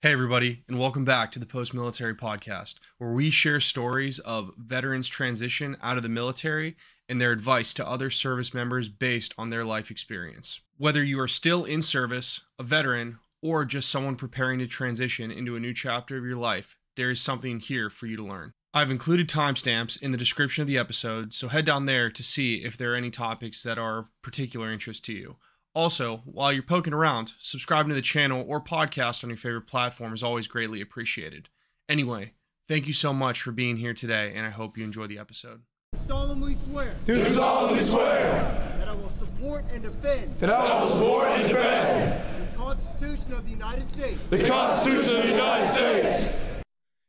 Hey, everybody, and welcome back to the Post Military Podcast, where we share stories of veterans' transition out of the military and their advice to other service members based on their life experience. Whether you are still in service, a veteran, or just someone preparing to transition into a new chapter of your life, there is something here for you to learn. I've included timestamps in the description of the episode, so head down there to see if there are any topics that are of particular interest to you. Also, while you're poking around, subscribing to the channel or podcast on your favorite platform is always greatly appreciated. Anyway, thank you so much for being here today, and I hope you enjoy the episode. Solemnly swear Do solemnly swear that I will support and defend that I will support and defend the Constitution of the United States the Constitution of the United States.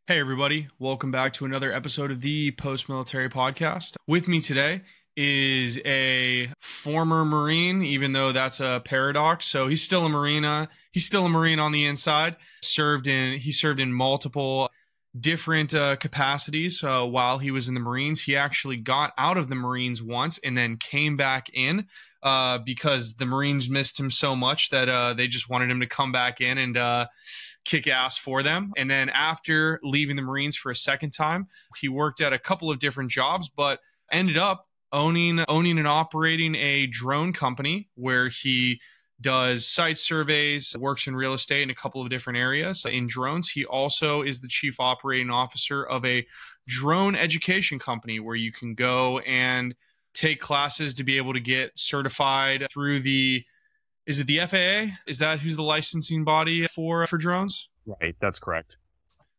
Hey everybody, welcome back to another episode of the Post Military Podcast. With me today is a former Marine, even though that's a paradox. So he's still a Marine. He's still a Marine on the inside. He served in multiple different capacities while he was in the Marines. He actually got out of the Marines once and then came back in because the Marines missed him so much that they just wanted him to come back in and kick ass for them. And then after leaving the Marines for a second time, he worked at a couple of different jobs, but ended up owning and operating a drone company where he does site surveys, works in real estate in a couple of different areas. In drones, he also is the chief operating officer of a drone education company where you can go and take classes to be able to get certified through is it the FAA? Is that who's the licensing body for drones? Right, that's correct.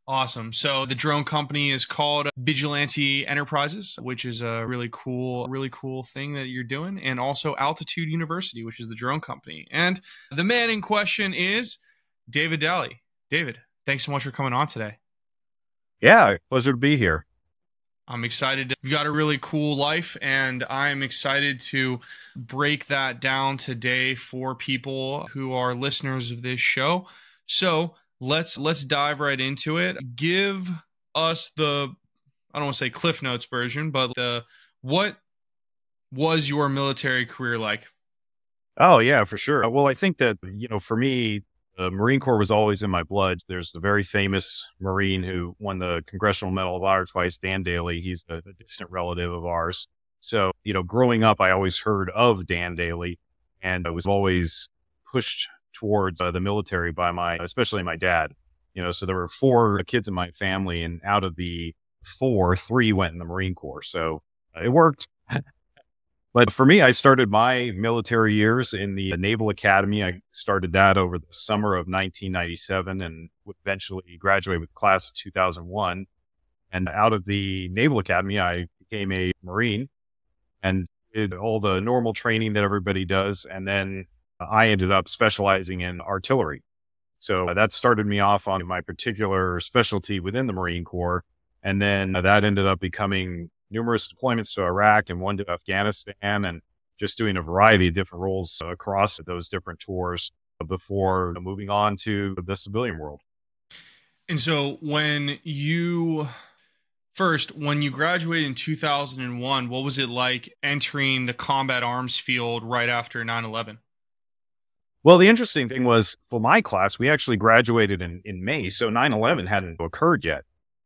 Awesome. So the drone company is called Vigilante Enterprises, which is a really cool thing that you're doing. And also Altitude University, which is the drone company. And the man in question is David Daly. David, thanks so much for coming on today. Yeah, pleasure to be here. I'm excited. You've got a really cool life, and I'm excited to break that down today for people who are listeners of this show. So let's dive right into it. Give us I don't want to say Cliff Notes version, but what was your military career like? Oh, yeah, for sure. Well, I think that, for me, the Marine Corps was always in my blood. There's the very famous Marine who won the Congressional Medal of Honor twice, Dan Daly. He's a distant relative of ours. So, growing up, I always heard of Dan Daly, and I was always pushed towards the military by especially my dad. So there were 4 kids in my family, and out of the 4, 3 went in the Marine Corps. So it worked. But for me, I started my military years in the Naval Academy. I started that over the summer of 1997 and would eventually graduate with the class of 2001. And out of the Naval Academy, I became a Marine and did all the normal training that everybody does. And then I ended up specializing in artillery. So that started me off on my particular specialty within the Marine Corps. And then that ended up becoming numerous deployments to Iraq and one to Afghanistan, and just doing a variety of different roles across those different tours before moving on to the civilian world. And so when you graduated in 2001, what was it like entering the combat arms field right after 9/11? Well, the interesting thing was for my class, we actually graduated in May. So 9/11 hadn't occurred yet.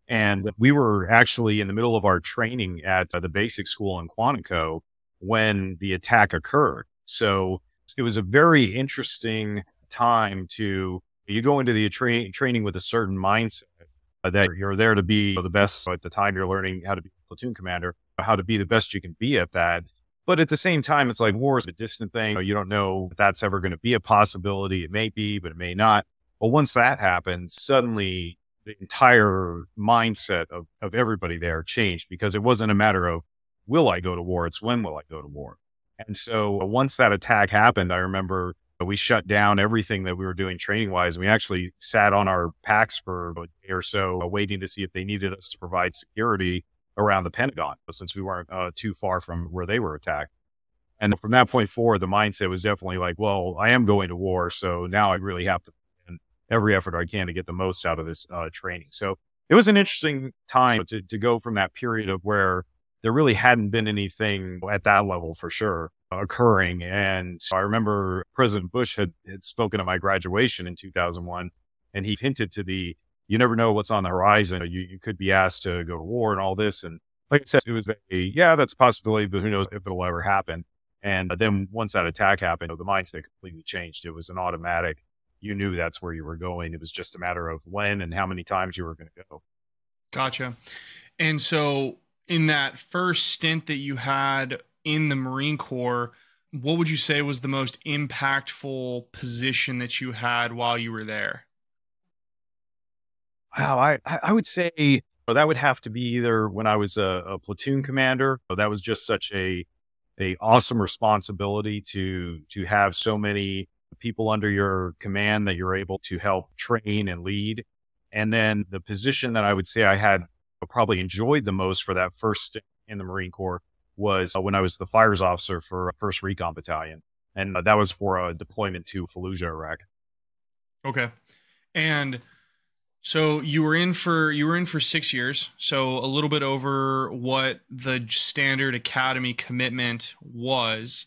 And we were actually in the middle of our training at the basic school in Quantico when the attack occurred. So it was a very interesting time you go into the training with a certain mindset that you're there to be the best. At the time, you're learning how to be a platoon commander, how to be the best you can be at that. But at the same time, it's like war is a distant thing. You don't know if that's ever going to be a possibility. It may be, but it may not. But once that happens, suddenly the entire mindset of everybody there changed, because it wasn't a matter of, will I go to war? It's when will I go to war? And so once that attack happened, I remember we shut down everything that we were doing training wise. We actually sat on our packs for a day or so, waiting to see if they needed us to provide security around the Pentagon, since we weren't too far from where they were attacked. And from that point forward, the mindset was definitely like, well, I am going to war. So now I really have to every effort I can to get the most out of this training. So it was an interesting time to go from that period of where there really hadn't been anything at that level for sure occurring. And I remember President Bush had spoken at my graduation in 2001. And he hinted to you never know what's on the horizon. You could be asked to go to war and all this. And like I said, it was yeah, that's a possibility, but who knows if it'll ever happen. And then once that attack happened, the mindset completely changed. It was an automatic. You knew that's where you were going. It was just a matter of when and how many times you were going to go. Gotcha. And so in that first stint that you had in the Marine Corps, what would you say was the most impactful position that you had while you were there? Wow, I would say that would have to be either when I was a platoon commander. That was just such a awesome responsibility to have so many people under your command that you're able to help train and lead. And then the position that I would say I had probably enjoyed the most for that first stint in the Marine Corps was when I was the fires officer for 1st Recon Battalion. And that was for a deployment to Fallujah, Iraq. Okay. And so you were in for 6 years, so a little bit over what the standard academy commitment was.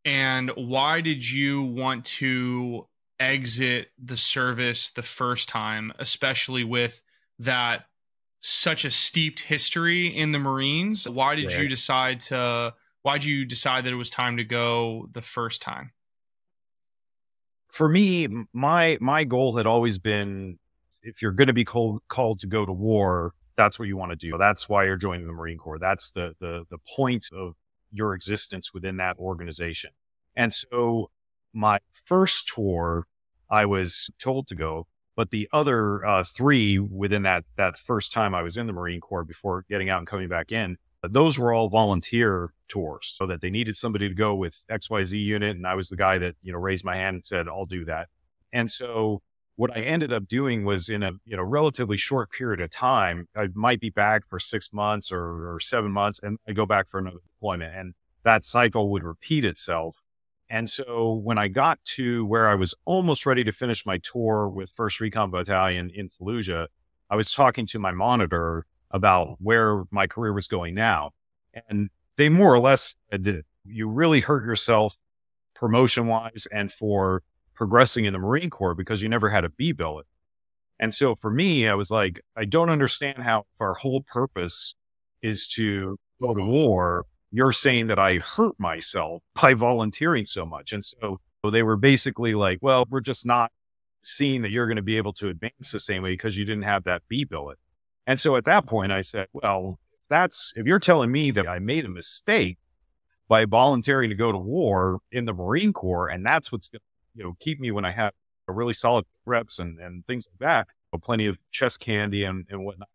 And why did you want to exit the service the first time, especially with that such a steeped history in the Marines? Why did you decide that it was time to go the first time? For me, my goal had always been, if you're going to be called to go to war, that's what you want to do. That's why you're joining the Marine Corps. That's the point of your existence within that organization. And so my first tour, I was told to go, but the other 3 within that first time I was in the Marine Corps before getting out and coming back in, those were all volunteer tours, so that they needed somebody to go with XYZ unit. And I was the guy that, raised my hand and said, I'll do that. And so what I ended up doing was in a relatively short period of time, I might be back for 6 months or 7 months, and I go back for another deployment, and that cycle would repeat itself. And so when I got to where I was almost ready to finish my tour with 1st Recon Battalion in Fallujah, I was talking to my monitor about where my career was going now. And they more or less said, you really hurt yourself promotion-wise and for progressing in the Marine Corps because you never had a B billet. And so for me, I was like, I don't understand how, if our whole purpose is to go to war, you're saying that I hurt myself by volunteering so much. And so they were basically like, well, we're just not seeing that you're going to be able to advance the same way because you didn't have that B billet. And so at that point I said, well, if you're telling me that I made a mistake by volunteering to go to war in the Marine Corps, and that's what's going to, keep me when I have a really solid reps and things like that, plenty of chest candy and whatnot.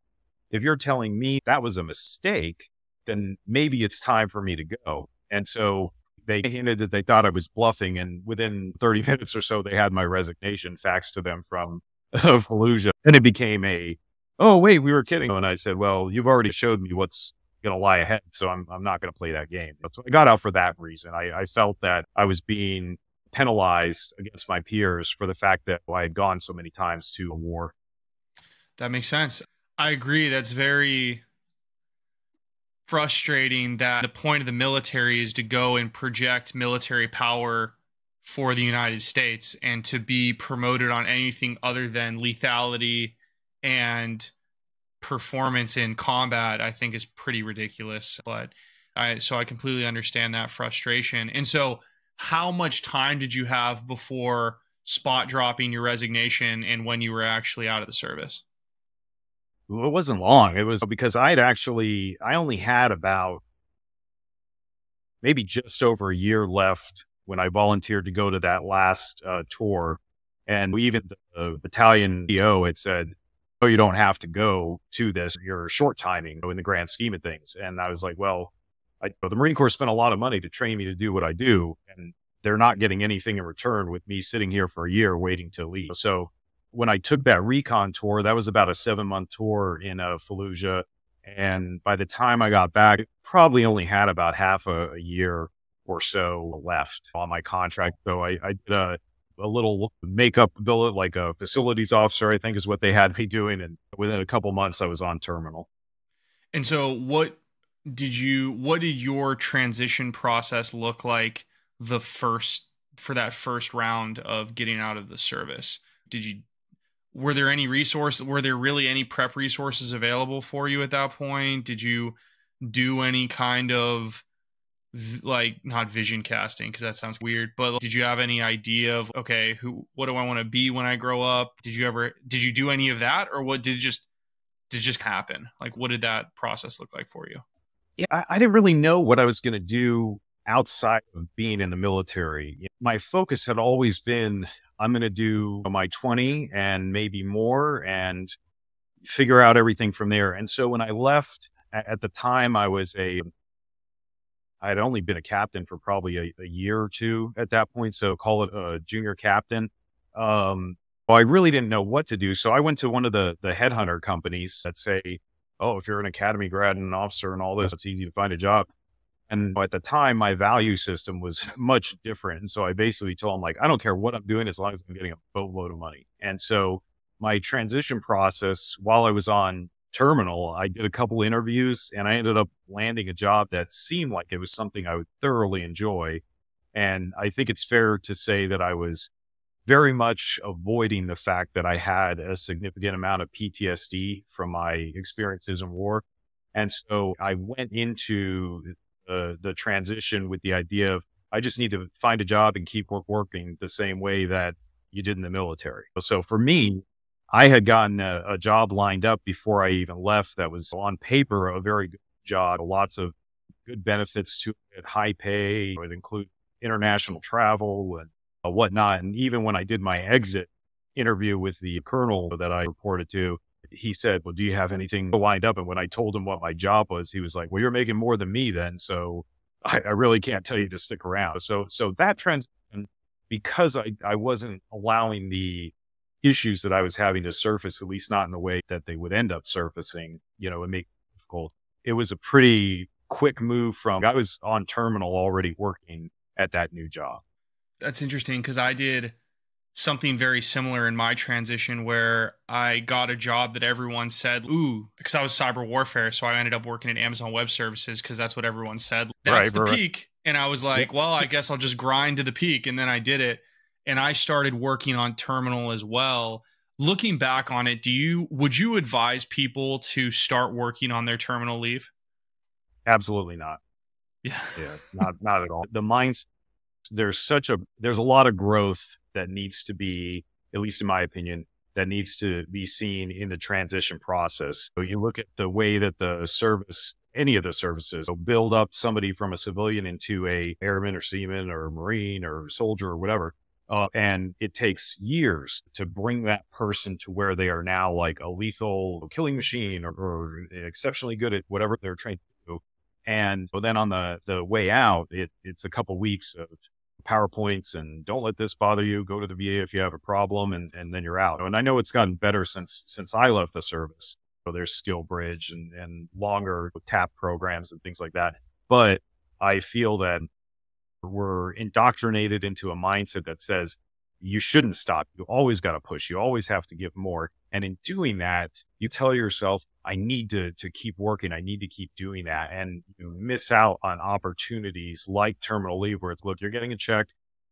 If you're telling me that was a mistake, then maybe it's time for me to go. And so they hinted that they thought I was bluffing. And within 30 minutes or so, they had my resignation faxed to them from Fallujah. And it became oh, wait, we were kidding. And I said, well, you've already showed me what's going to lie ahead. So I'm not going to play that game. So I got out for that reason. I felt that I was being penalized against my peers for the fact that I had gone so many times to a war. That makes sense. I agree. That's very frustrating that the point of the military is to go and project military power for the United States, and to be promoted on anything other than lethality and performance in combat, I think is pretty ridiculous. But so I completely understand that frustration. And so how much time did you have before spot dropping your resignation and when you were actually out of the service? It wasn't long. It was because I only had about maybe just over a year left when I volunteered to go to that last tour. And even the battalion EO had said, oh, you don't have to go to this. You're short timing in the grand scheme of things. And I was like, well, the Marine Corps spent a lot of money to train me to do what I do, and they're not getting anything in return with me sitting here for a year waiting to leave. So when I took that recon tour, that was about a 7-month tour in Fallujah. And by the time I got back, it probably only had about half a year or so left on my contract. So I did a little makeup billet, like a facilities officer, I think is what they had me doing. And within a couple months, I was on terminal. And so what did your transition process look like for that first round of getting out of the service? were there any resources? Were there really any prep resources available for you at that point? Did you do any kind of like, not vision casting, because that sounds weird, but did you have any idea of, okay, what do I want to be when I grow up? Did you do any of that, or what did it just happen? Like, what did that process look like for you? Yeah, I didn't really know what I was going to do outside of being in the military. My focus had always been, I'm going to do my 20 and maybe more and figure out everything from there. And so when I left, at the time I'd only been a captain for probably a year or two at that point. So call it a junior captain. Well, I really didn't know what to do. So I went to one of the headhunter companies that say, oh, if you're an academy grad and an officer and all this, it's easy to find a job. And at the time, my value system was much different. And so I basically told them, like, I don't care what I'm doing as long as I'm getting a boatload of money. And so my transition process, while I was on terminal, I did a couple interviews and I ended up landing a job that seemed like it was something I would thoroughly enjoy. And I think it's fair to say that I was very much avoiding the fact that I had a significant amount of PTSD from my experiences in war. And so I went into the transition with the idea of, I just need to find a job and keep working the same way that you did in the military. So for me, I had gotten a job lined up before I even left that was on paper a very good job, lots of good benefits to it, high pay. It would include international travel and whatnot. And even when I did my exit interview with the colonel that I reported to, he said, well, do you have anything lined up? And when I told him what my job was, he was like, well, you're making more than me then. So I really can't tell you to stick around. So that transition, because I wasn't allowing the issues that I was having to surface, at least not in the way that they would end up surfacing, and make it difficult. It was a pretty quick move I was on terminal already working at that new job. That's interesting, because I did something very similar in my transition where I got a job that everyone said, ooh, because I was cyber warfare. So I ended up working at Amazon Web Services because that's what everyone said. That's the peak. And I was like, well, I guess I'll just grind to the peak. And then I did it. And I started working on terminal as well. Looking back on it, would you advise people to start working on their terminal leave? Absolutely not. Yeah. Not at all. The mindset, there's a lot of growth that needs to be, at least in my opinion, that needs to be seen in the transition process. So you look at the way that the service, any of the services, build up somebody from a civilian into a airman or seaman or Marine or soldier or whatever. And it takes years to bring that person to where they are now, like a lethal killing machine or exceptionally good at whatever they're trained to do. And then on the way out, it's a couple weeks of PowerPoints and don't let this bother you. Go to the VA if you have a problem, and then you're out. And I know it's gotten better since I left the service. So there's skill bridge and longer TAP programs and things like that. But I feel that we're indoctrinated into a mindset that says you shouldn't stop. You always got to push. You always have to give more. And in doing that, you tell yourself, I need to keep working. I need to keep doing that. And you miss out on opportunities like terminal leave, where it's, look, you're getting a check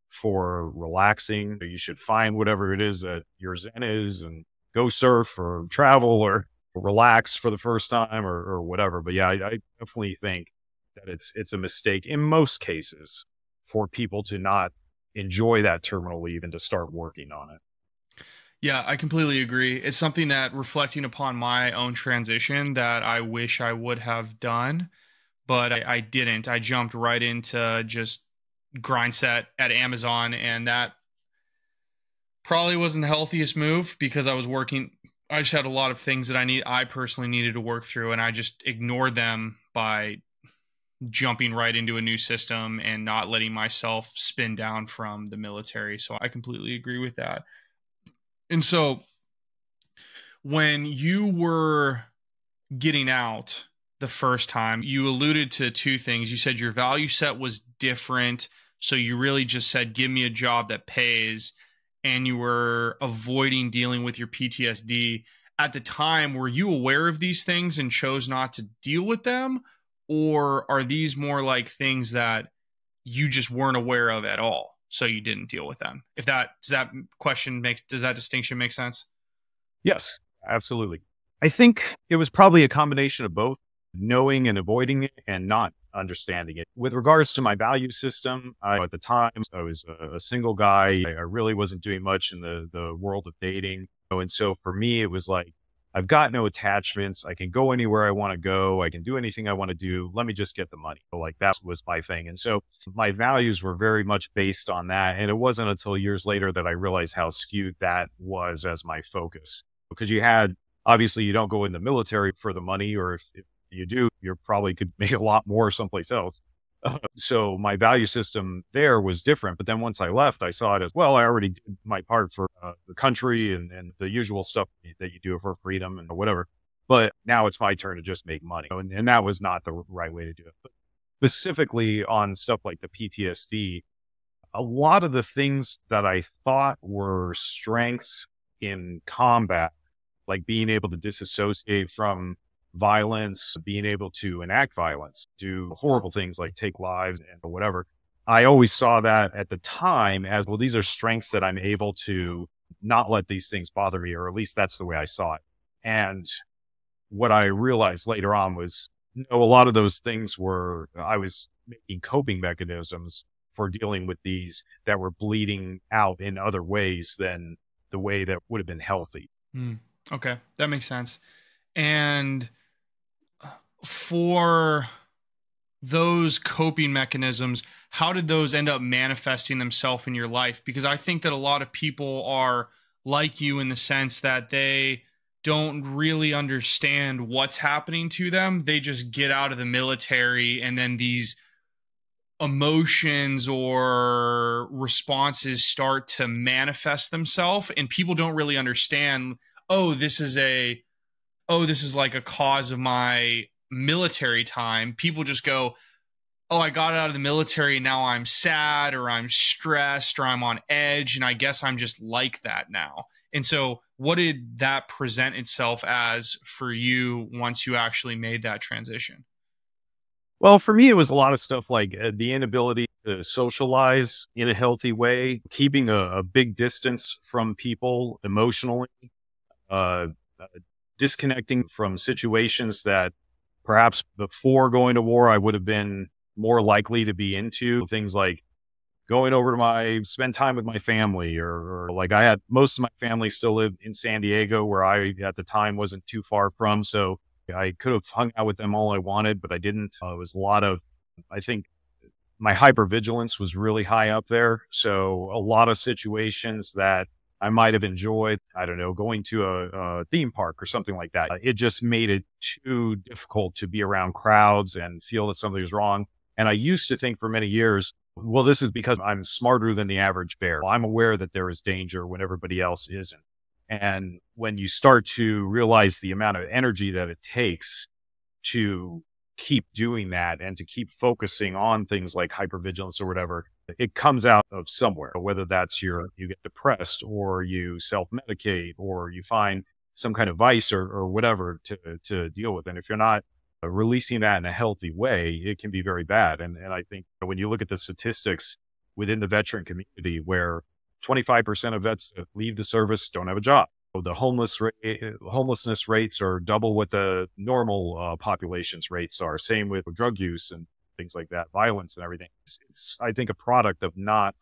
for relaxing. You should find whatever it is that your zen is and go surf or travel or relax for the first time or whatever. But yeah, I definitely think that it's a mistake in most cases for people to not enjoy that terminal leave and to start working on it. Yeah, I completely agree. It's something that, reflecting upon my own transition, that I wish I would have done, but I didn't. I jumped right into just grind set at Amazon, and that probably wasn't the healthiest move because I just had a lot of things that I personally needed to work through, and I just ignored them by jumping right into a new system and not letting myself spin down from the military. So I completely agree with that. And so when you were getting out the first time, you alluded to two things. You said your value set was different. So you really just said, give me a job that pays, and you were avoiding dealing with your PTSD. At the time, were you aware of these things and chose not to deal with them? Or are these more like things that you just weren't aware of at all, so you didn't deal with them? Does that distinction make sense? Yes, absolutely. I think it was probably a combination of both knowing and avoiding it and not understanding it. With regards to my value system, at the time, I was a single guy. I really wasn't doing much in the world of dating. And so for me, it was like, I've got no attachments. I can go anywhere I want to go. I can do anything I want to do. Let me just get the money. So like that was my thing. And so my values were very much based on that. And it wasn't until years later that I realized how skewed that was as my focus. Because obviously you don't go in the military for the money, or if you do, you probably could make a lot more someplace else. So my value system there was different. But then once I left, I saw it as, well, I already did my part for the country and the usual stuff that you do for freedom and whatever. But now it's my turn to just make money. And that was not the right way to do it. But specifically on stuff like the PTSD, a lot of the things that I thought were strengths in combat, like being able to disassociate from violence, being able to enact violence, do horrible things like take lives and whatever. I always saw that at the time as, well, these are strengths that I'm able to not let these things bother me, or at least that's the way I saw it. And what I realized later on was, a lot of those things I was making coping mechanisms for dealing with these that were bleeding out in other ways than the way that would have been healthy. Okay, that makes sense. And for those coping mechanisms, how did those end up manifesting themselves in your life? Because I think that a lot of people are like you in the sense that they don't really understand what's happening to them. They just get out of the military and then these emotions or responses start to manifest themselves, and people don't really understand, this is like a cause of my military time. People just go, I got out of the military, now I'm sad or I'm stressed or I'm on edge, and I guess I'm just like that now. And so what did that present itself as for you once you actually made that transition? Well, for me, it was a lot of stuff like the inability to socialize in a healthy way, keeping a big distance from people emotionally, disconnecting from situations that perhaps before going to war, I would have been more likely to be into. Things like going over to spend time with my family, or like I had most of my family still lived in San Diego, where I at the time wasn't too far from. So I could have hung out with them all I wanted, but I didn't. It was a lot of, I think my hypervigilance was really high up there. So a lot of situations that I might have enjoyed, I don't know, going to a theme park or something like that. It just made it too difficult to be around crowds and feel that something was wrong. And I used to think for many years, well, this is because I'm smarter than the average bear. Well, I'm aware that there is danger when everybody else isn't. And when you start to realize the amount of energy that it takes to keep doing that and to keep focusing on things like hypervigilance or whatever, it comes out of somewhere, whether that's you get depressed or you self-medicate or you find some kind of vice or whatever to deal with. And if you're not releasing that in a healthy way, it can be very bad. And I think when you look at the statistics within the veteran community, where 25% of vets that leave the service don't have a job. The homelessness rates are double what the normal population's rates are. Same with drug use and things like that, violence and everything. It's, I think, a product of not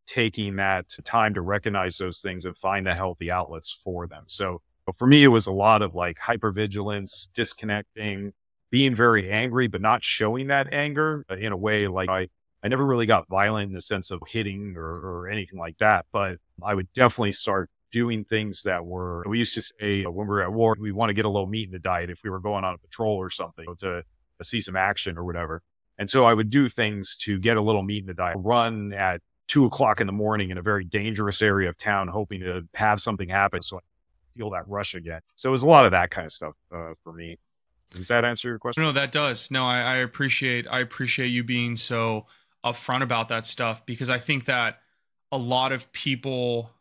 taking that time to recognize those things and find the healthy outlets for them. So for me, it was a lot of like hypervigilance, disconnecting, being very angry, but not showing that anger in a way. Like I never really got violent in the sense of hitting or anything like that, but I would definitely start doing things that we used to say when we were at war, we want to get a little meat in the diet if we were going on a patrol or something to see some action or whatever. And so I would do things to get a little meat in the diet, run at 2:00 in the morning in a very dangerous area of town, hoping to have something happen so I feel that rush again. So it was a lot of that kind of stuff for me. Does that answer your question? No, that does. No, I appreciate you being so upfront about that stuff, because I think that a lot of people,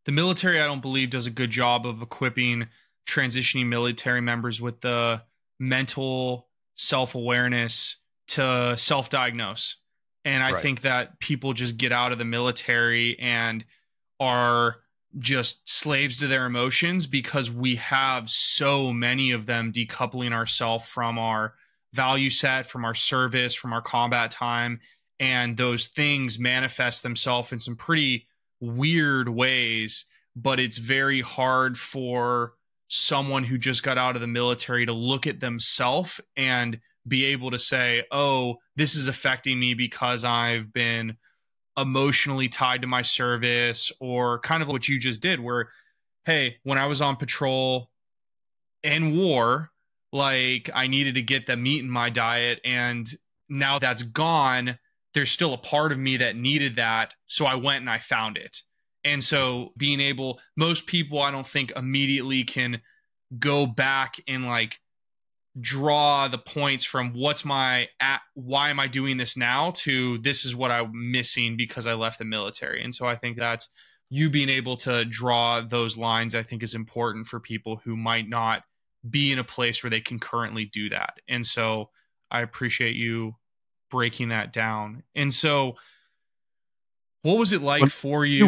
the military, I don't believe does a good job of equipping transitioning military members with the mental self-awareness to self-diagnose. And I think that people just get out of the military and are just slaves to their emotions because we have so many of them decoupling ourselves from our value set, from our service, from our combat time. And those things manifest themselves in some pretty weird ways, but it's very hard for someone who just got out of the military to look at themselves and be able to say, oh, this is affecting me because I've been emotionally tied to my service, or kind of what you just did where, hey, when I was on patrol in war, like I needed to get the meat in my diet, and now that's gone, there's still a part of me that needed that, so I went and I found it. And so being able, most people I don't think immediately can go back and like draw the points from why am I doing this now to this is what I'm missing because I left the military. And so I think that's you being able to draw those lines, I think is important for people who might not be in a place where they can currently do that. And so I appreciate you breaking that down. And so what was it like for you? I do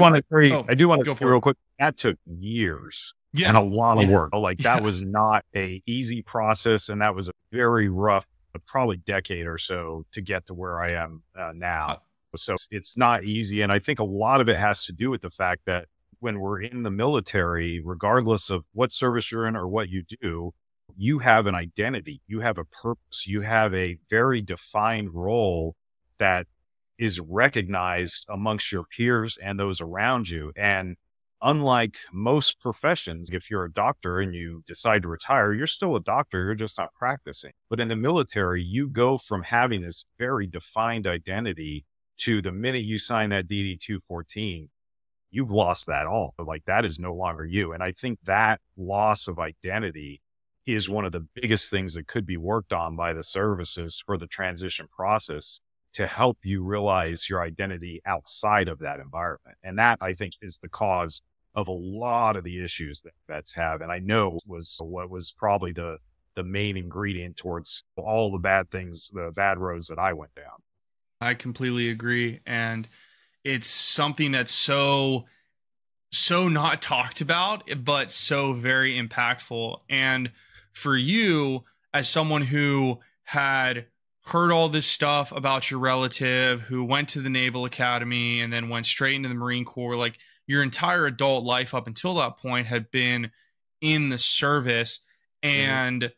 want to say real quick, that took years. Yeah. And a lot of work. Like that was not a easy process. And that was a very rough, probably decade or so to get to where I am now. So it's not easy. And I think a lot of it has to do with the fact that when we're in the military, regardless of what service you're in or what you do, you have an identity, you have a purpose, you have a very defined role that is recognized amongst your peers and those around you. And unlike most professions, if you're a doctor and you decide to retire, you're still a doctor, you're just not practicing. But in the military, you go from having this very defined identity to the minute you sign that DD 214, you've lost that all. Like that is no longer you. And I think that loss of identity is one of the biggest things that could be worked on by the services for the transition process to help you realize your identity outside of that environment. And that, I think, is the cause of a lot of the issues that vets have. And I know was what was probably the main ingredient towards all the bad things, the bad roads that I went down. I completely agree. And it's something that's so not talked about, but so very impactful. And for you, as someone who had heard all this stuff about your relative who went to the Naval Academy and then went straight into the Marine Corps, like your entire adult life up until that point had been in the service. And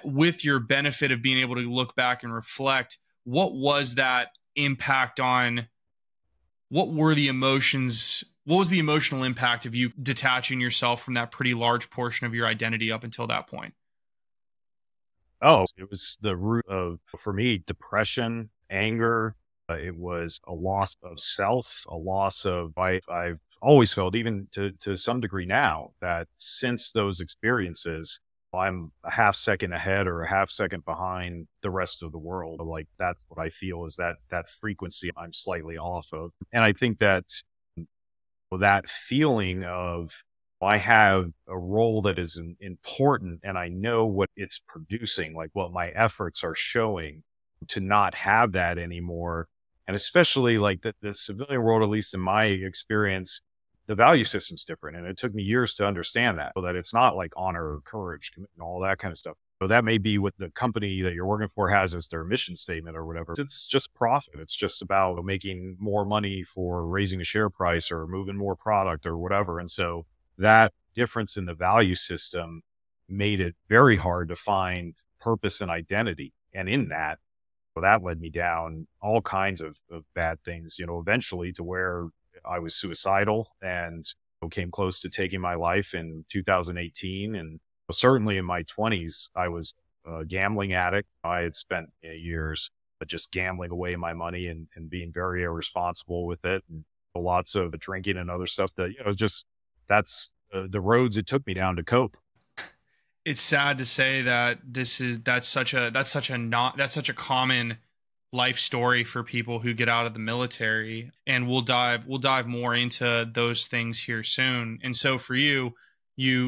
with your benefit of being able to look back and reflect, what was that impact on, what were the emotions, what was the emotional impact of you detaching yourself from that pretty large portion of your identity up until that point? Oh, it was the root of, for me, depression, anger. It was a loss of self, a loss of, I've always felt, even to some degree now, that since those experiences, I'm a half second ahead or a half second behind the rest of the world. Like that's what I feel is that frequency I'm slightly off of. And I think that feeling of, I have a role that is important and I know what it's producing, like what my efforts are showing, to not have that anymore. And especially like the civilian world, at least in my experience, the value system's different. And it took me years to understand that, so that it's not like honor, courage, commitment, all that kind of stuff. So that may be what the company that you're working for has as their mission statement or whatever. It's just profit. It's just about making more money for raising the share price or moving more product or whatever. And so that difference in the value system made it very hard to find purpose and identity. And in that, well, that led me down all kinds of bad things, eventually to where I was suicidal and came close to taking my life in 2018. And certainly in my 20s, I was a gambling addict. I had spent years just gambling away my money and being very irresponsible with it. And lots of drinking and other stuff that, that's the roads it took me down to cope. It's sad to say that that's such a common life story for people who get out of the military, and we'll dive more into those things here soon. And so for you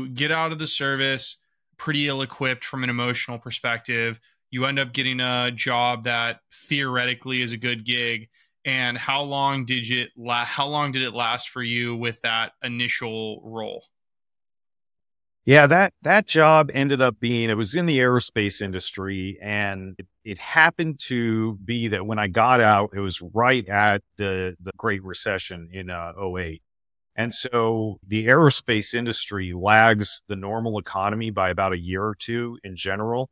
get out of the service pretty ill-equipped from an emotional perspective. You end up getting a job that theoretically is a good gig, And how long did it last for you with that initial role? Yeah, that job ended up being, it was in the aerospace industry, and it happened to be that when I got out, it was right at the Great Recession in '08. And so the aerospace industry lags the normal economy by about a year or two in general,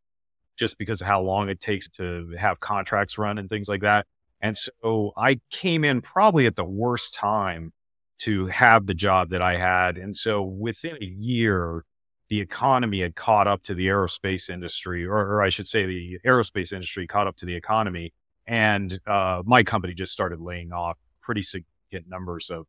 just because of how long it takes to have contracts run and things like that. And so I came in probably at the worst time to have the job that I had. And so within a year, the economy had caught up to the aerospace industry, or I should say the aerospace industry caught up to the economy. And my company just started laying off pretty significant numbers of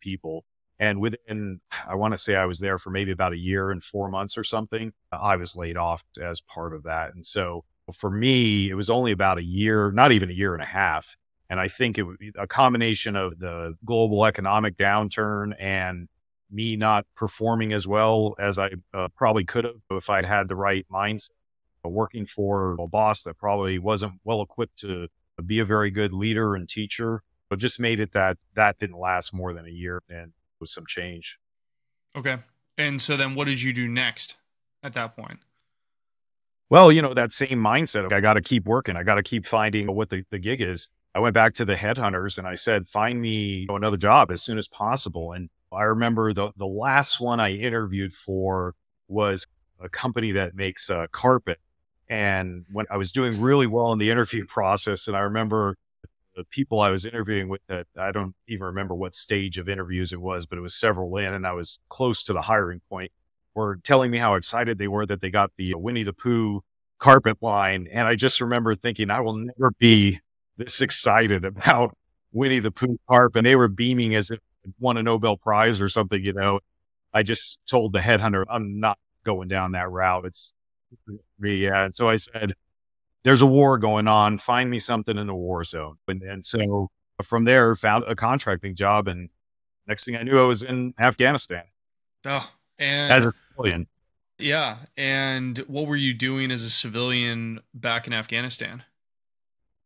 people. And within, I want to say I was there for maybe about a year and 4 months or something. I was laid off as part of that. And so for me, it was only about a year, not even a year and a half. And I think it would be a combination of the global economic downturn and me not performing as well as I probably could have if I'd had the right mindset. Working for a boss that probably wasn't well equipped to be a very good leader and teacher, but just made it that didn't last more than a year, and with some change. Okay. And so then what did you do next at that point? Well, that same mindset. I got to keep working. I got to keep finding what the gig is. I went back to the headhunters and I said, find me another job as soon as possible. And I remember the last one I interviewed for was a company that makes carpet. And when I was doing really well in the interview process, and I remember the people I was interviewing with, that I don't even remember what stage of interviews it was, but it was several in, and I was close to the hiring point, were telling me how excited they were that they got the Winnie the Pooh carpet line. And I just remember thinking, I will never be this excited about Winnie the Pooh carpet. And they were beaming as if it won a Nobel Prize or something, I just told the headhunter, I'm not going down that route. It's yeah. And so I said, there's a war going on. Find me something in the war zone. And so from there, found a contracting job. And next thing I knew, I was in Afghanistan. Oh, and as a civilian. Yeah. And what were you doing as a civilian back in Afghanistan?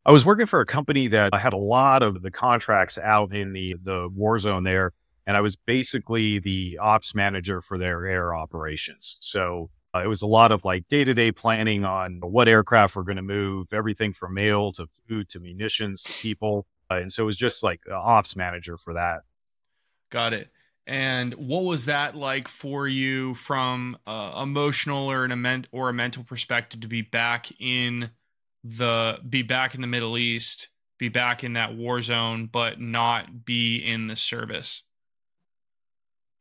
I was working for a company that had a lot of the contracts out in the war zone there. And I was basically the ops manager for their air operations. So it was a lot of like day-to-day planning on what aircraft were going to move, everything from mail to food to munitions to people. And so it was just like an ops manager for that. Got it. And what was that like for you from emotional or a mental perspective to be back in the Middle East, be back in that war zone, but not be in the service?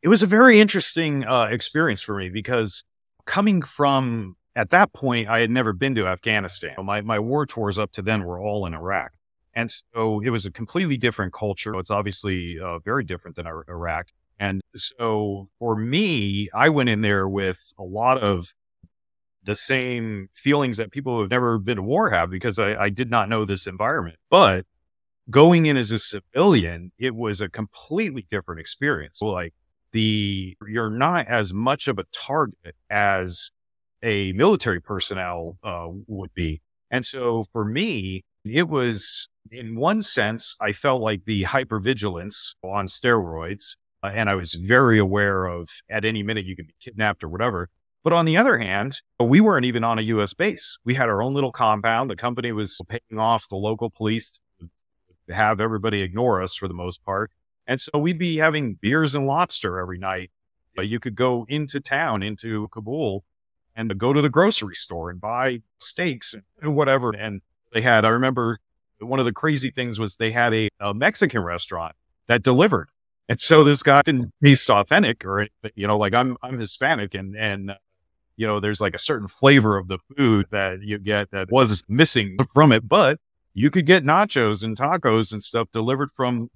It was a very interesting experience for me, because coming from, at that point, I had never been to Afghanistan. My war tours up to then were all in Iraq. And so it was a completely different culture. It's obviously very different than Iraq. And so for me, I went in there with a lot of the same feelings that people who have never been to war have, because I did not know this environment. But going in as a civilian, it was a completely different experience. Like you're not as much of a target as a military personnel would be. And so for me, it was, in one sense, I felt like the hypervigilance on steroids. And I was very aware of at any minute you could be kidnapped or whatever. But on the other hand, we weren't even on a U.S. base. We had our own little compound. The company was paying off the local police to have everybody ignore us for the most part. And so we'd be having beers and lobster every night. You could go into town, into Kabul, and go to the grocery store and buy steaks and whatever. And I remember one of the crazy things was they had a Mexican restaurant that delivered. And so this guy didn't taste authentic, or, like I'm Hispanic, and there's like a certain flavor of the food that you get that was missing from it, but you could get nachos and tacos and stuff delivered from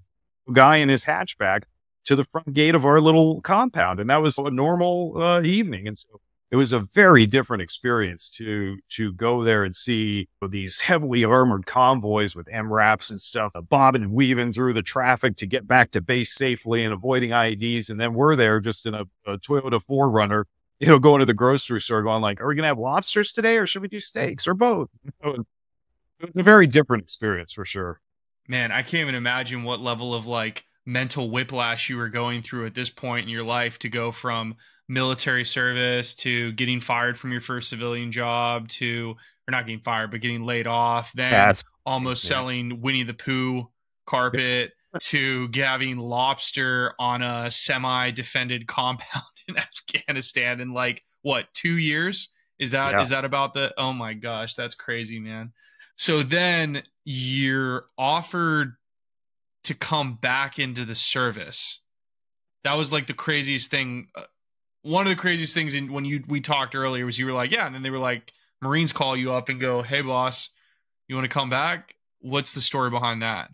a guy in his hatchback to the front gate of our little compound. And that was a normal evening. And so it was a very different experience to go there and see these heavily armored convoys with MRAPs and stuff, bobbing and weaving through the traffic to get back to base safely and avoiding IEDs. And then we're there just in a Toyota 4Runner, going to the grocery store going like, are we going to have lobsters today, or should we do steaks, or both? It was a very different experience for sure. Man, I can't even imagine what level of like mental whiplash you were going through at this point in your life to go from military service to getting fired from your first civilian job to, or not getting fired, but getting laid off, then That's almost yeah. selling Winnie the Pooh carpet to having lobster on a semi-defended compound in Afghanistan in like what, 2 years? Yeah. Is that about the, oh my gosh, that's crazy, man. So then you're offered to come back into the service. That was like the craziest thing. One of the craziest things when we talked earlier was you were like, yeah, and then they were like, Marines call you up and go, hey boss, you want to come back? What's the story behind that?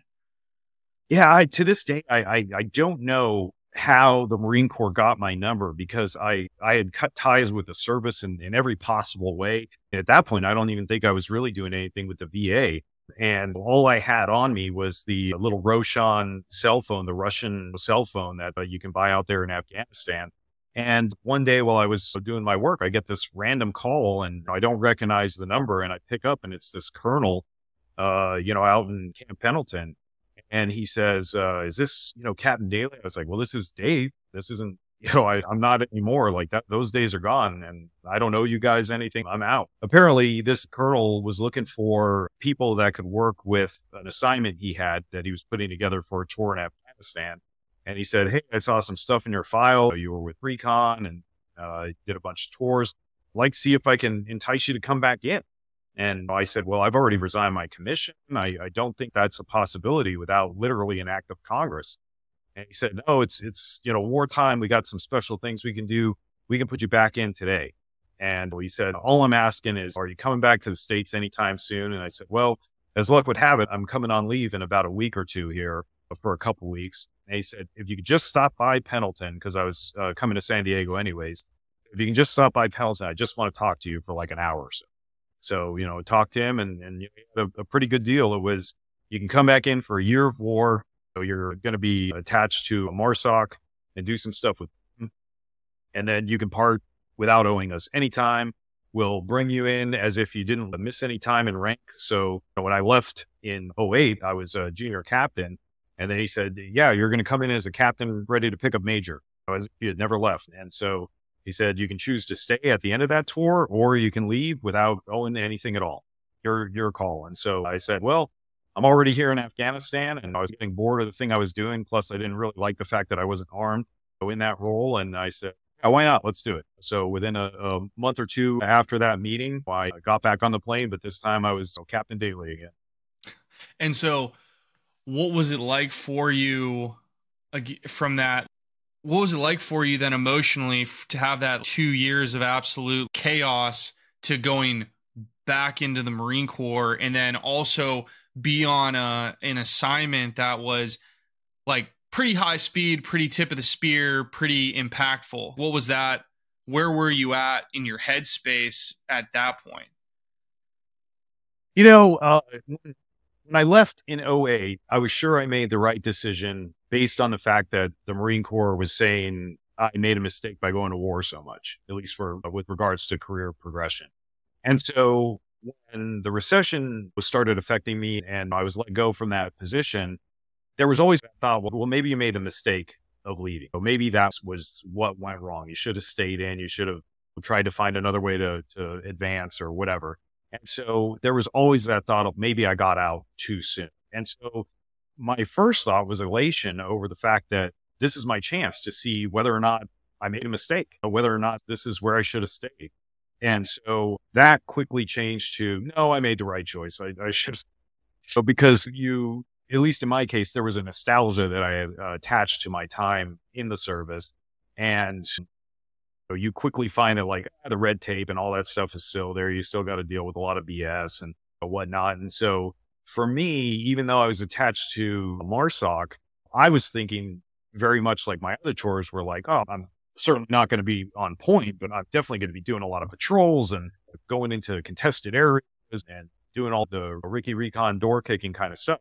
Yeah, to this day, I don't know how the Marine Corps got my number because I had cut ties with the service in every possible way. And at that point, I don't even think I was really doing anything with the VA. And all I had on me was the little Roshan cell phone, the Russian cell phone that you can buy out there in Afghanistan. And one day while I was doing my work, I get this random call and I don't recognize the number. And I pick up and it's this colonel, out in Camp Pendleton. And he says, is this, Captain Daly? I was like, well, this is Dave. This isn't, I'm not anymore. Like that, those days are gone. And I don't owe you guys anything. I'm out. Apparently, this colonel was looking for people that could work with an assignment he had that he was putting together for a tour in Afghanistan. And he said, hey, I saw some stuff in your file. You were with Recon and did a bunch of tours. I'd like to see if I can entice you to come back in. And I said, well, I've already resigned my commission. I don't think that's a possibility without literally an act of Congress. And he said, no, it's wartime. We got some special things we can do. We can put you back in today. And he said, all I'm asking is, are you coming back to the States anytime soon? And I said, well, as luck would have it, I'm coming on leave in about a week or two here for a couple of weeks. And he said, if you could just stop by Pendleton, because I was coming to San Diego anyways. If you can just stop by Pendleton, I just want to talk to you for like an hour or so. So, talked to him and a pretty good deal. It was, you can come back in for a year of war. So you're going to be attached to a MARSOC and do some stuff with them. And then you can part without owing us any time. We'll bring you in as if you didn't miss any time in rank. So when I left in '08, I was a junior captain. And then he said, yeah, you're going to come in as a captain ready to pick up major. As if you had never left. And so he said, you can choose to stay at the end of that tour or you can leave without owing anything at all. Your call. And so I said, well, I'm already here in Afghanistan and I was getting bored of the thing I was doing. Plus I didn't really like the fact that I wasn't armed in that role. And I said, yeah, why not? Let's do it. So within a month or two after that meeting, I got back on the plane, but this time I was Captain Daly again. And so what was it like for you from that? What was it like for you then emotionally to have that 2 years of absolute chaos to going back into the Marine Corps and then also be on an assignment that was like pretty high speed, pretty tip of the spear, pretty impactful? What was that? Where were you at in your headspace at that point? When I left in '08, I was sure I made the right decision based on the fact that the Marine Corps was saying I made a mistake by going to war so much, at least with regards to career progression. And so when the recession started affecting me and I was let go from that position, there was always that thought, well, maybe you made a mistake of leaving. Or maybe that was what went wrong. You should have stayed in. You should have tried to find another way to advance or whatever. And so there was always that thought of maybe I got out too soon. And so my first thought was elation over the fact that this is my chance to see whether or not I made a mistake, or whether or not this is where I should have stayed. And so that quickly changed to, no, I made the right choice. I should have. So because at least in my case, there was a nostalgia that I had attached to my time in the service. And you quickly find it like the red tape and all that stuff is still there. You still got to deal with a lot of BS and whatnot. And so for me, even though I was attached to MARSOC, I was thinking very much like my other tours were like, oh, I'm certainly not going to be on point, but I'm definitely going to be doing a lot of patrols and going into contested areas and doing all the Ricky Recon door kicking kind of stuff.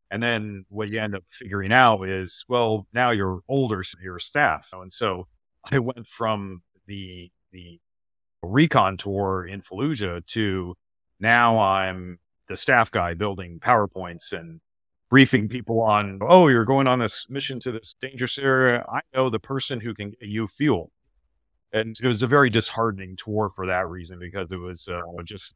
And then what you end up figuring out is, well, now you're older, so you're staff. And so I went from the recon tour in Fallujah to now I'm the staff guy building PowerPoints and briefing people on, oh, you're going on this mission to this dangerous area. I know the person who can get you fuel. And it was a very disheartening tour for that reason, because it was just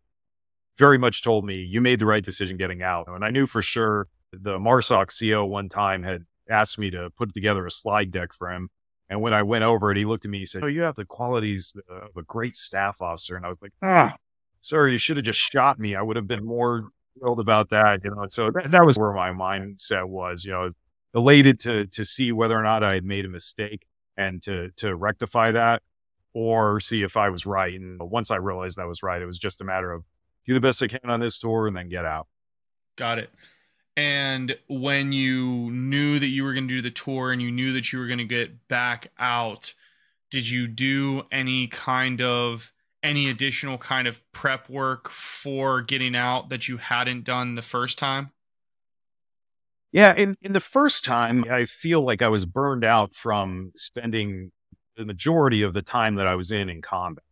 very much told me you made the right decision getting out. And I knew for sure the MARSOC CO one time had asked me to put together a slide deck for him. And when I went over it, he looked at me and said, oh, you have the qualities of a great staff officer. And I was like, sir, you should have just shot me. I would have been more thrilled about that. So that was where my mindset was, I was elated to see whether or not I had made a mistake and to rectify that, or see if I was right. And once I realized I was right, it was just a matter of do the best I can on this tour and then get out. Got it. And when you knew that you were going to do the tour and you knew that you were going to get back out, did you do any additional kind of prep work for getting out that you hadn't done the first time? Yeah. In the first time, I feel like I was burned out from spending the majority of the time that I was in combat.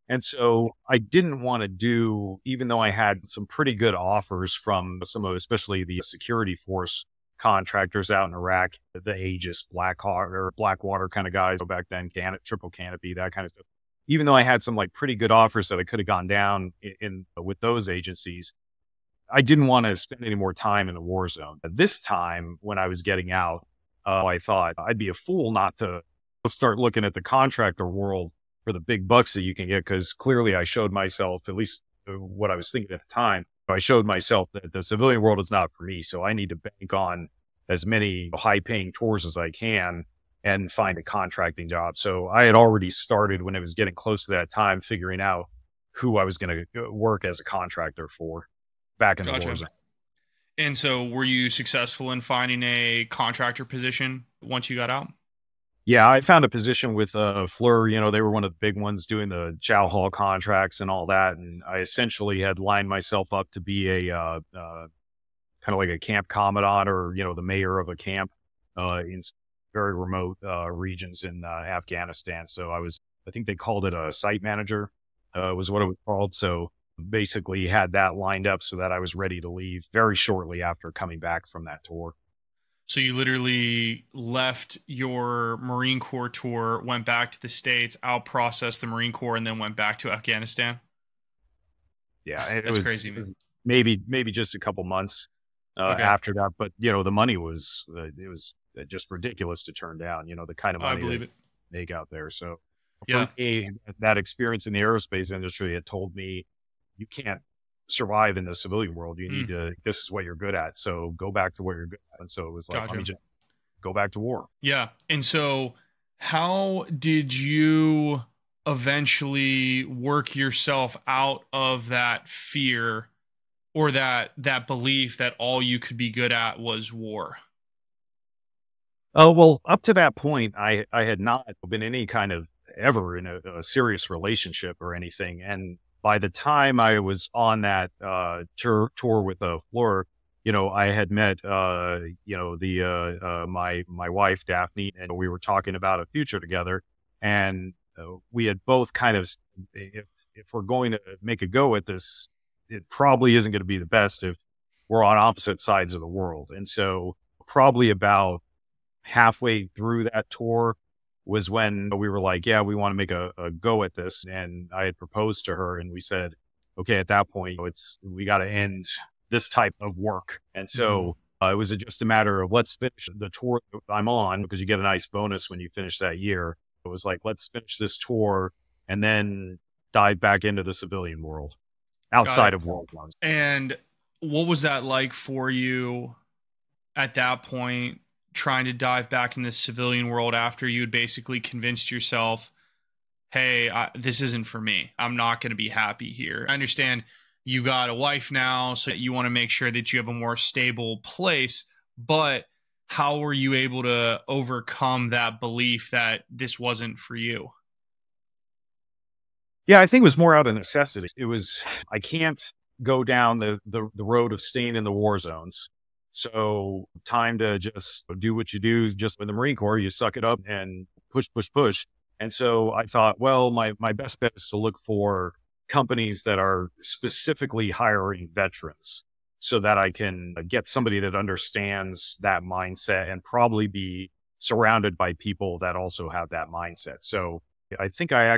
And so I didn't want to do, even though I had some pretty good offers from some of, especially the security force contractors out in Iraq, the Aegis, Blackwater kind of guys back then, triple canopy, that kind of stuff. Even though I had some like pretty good offers that I could have gone down in with those agencies, I didn't want to spend any more time in the war zone. But this time when I was getting out, I thought I'd be a fool not to start looking at the contractor world for the big bucks that you can get, because clearly I showed myself, at least what I was thinking at the time, I showed myself that the civilian world is not for me. So I need to bank on as many high paying tours as I can and find a contracting job. So I had already started, when it was getting close to that time, figuring out who I was going to work as a contractor for back in the war zone. And so were you successful in finding a contractor position once you got out? Yeah, I found a position with Fleur. They were one of the big ones doing the Chow Hall contracts and all that. And I essentially had lined myself up to be a kind of like a camp commandant, or, the mayor of a camp in very remote regions in Afghanistan. So I think they called it a site manager, was what it was called. So basically had that lined up so that I was ready to leave very shortly after coming back from that tour. So you literally left your Marine Corps tour, went back to the States, out-processed the Marine Corps, and then went back to Afghanistan? Yeah, that's crazy. It was maybe just a couple months after that. But, the money was, it was just ridiculous to turn down, the kind of money they make out there. So for me, that experience in the aerospace industry had told me you can't survive in the civilian world. You need to, this is what you're good at. So go back to where you're good at. And so it was like, let me just go back to war. Yeah. And so how did you eventually work yourself out of that fear, or that belief that all you could be good at was war? Oh, well, up to that point, I had not been any kind of ever in a serious relationship or anything. And by the time I was on that tour with Fleur, I had met my wife Daphne, and we were talking about a future together. And we had both kind of, if we're going to make a go at this, it probably isn't going to be the best if we're on opposite sides of the world. And so probably about halfway through that tour was when we were like, yeah, we want to make a go at this. And I had proposed to her, and we said, okay, at that point, we got to end this type of work. And so it was just a matter of, let's finish the tour I'm on, because you get a nice bonus when you finish that year. It was like, let's finish this tour and then dive back into the civilian world outside of World War. And what was that like for you at that point, trying to dive back in the civilian world after you had basically convinced yourself, hey, this isn't for me. I'm not going to be happy here. I understand you got a wife now, so you want to make sure that you have a more stable place, but how were you able to overcome that belief that this wasn't for you? Yeah, I think it was more out of necessity. It was, I can't go down the road of staying in the war zones. So time to just do what you do. Just in the Marine Corps, you suck it up and push. And so I thought, well, my best bet is to look for companies that are specifically hiring veterans. so that I can get somebody that understands that mindset and probably be surrounded by people that also have that mindset. So I think I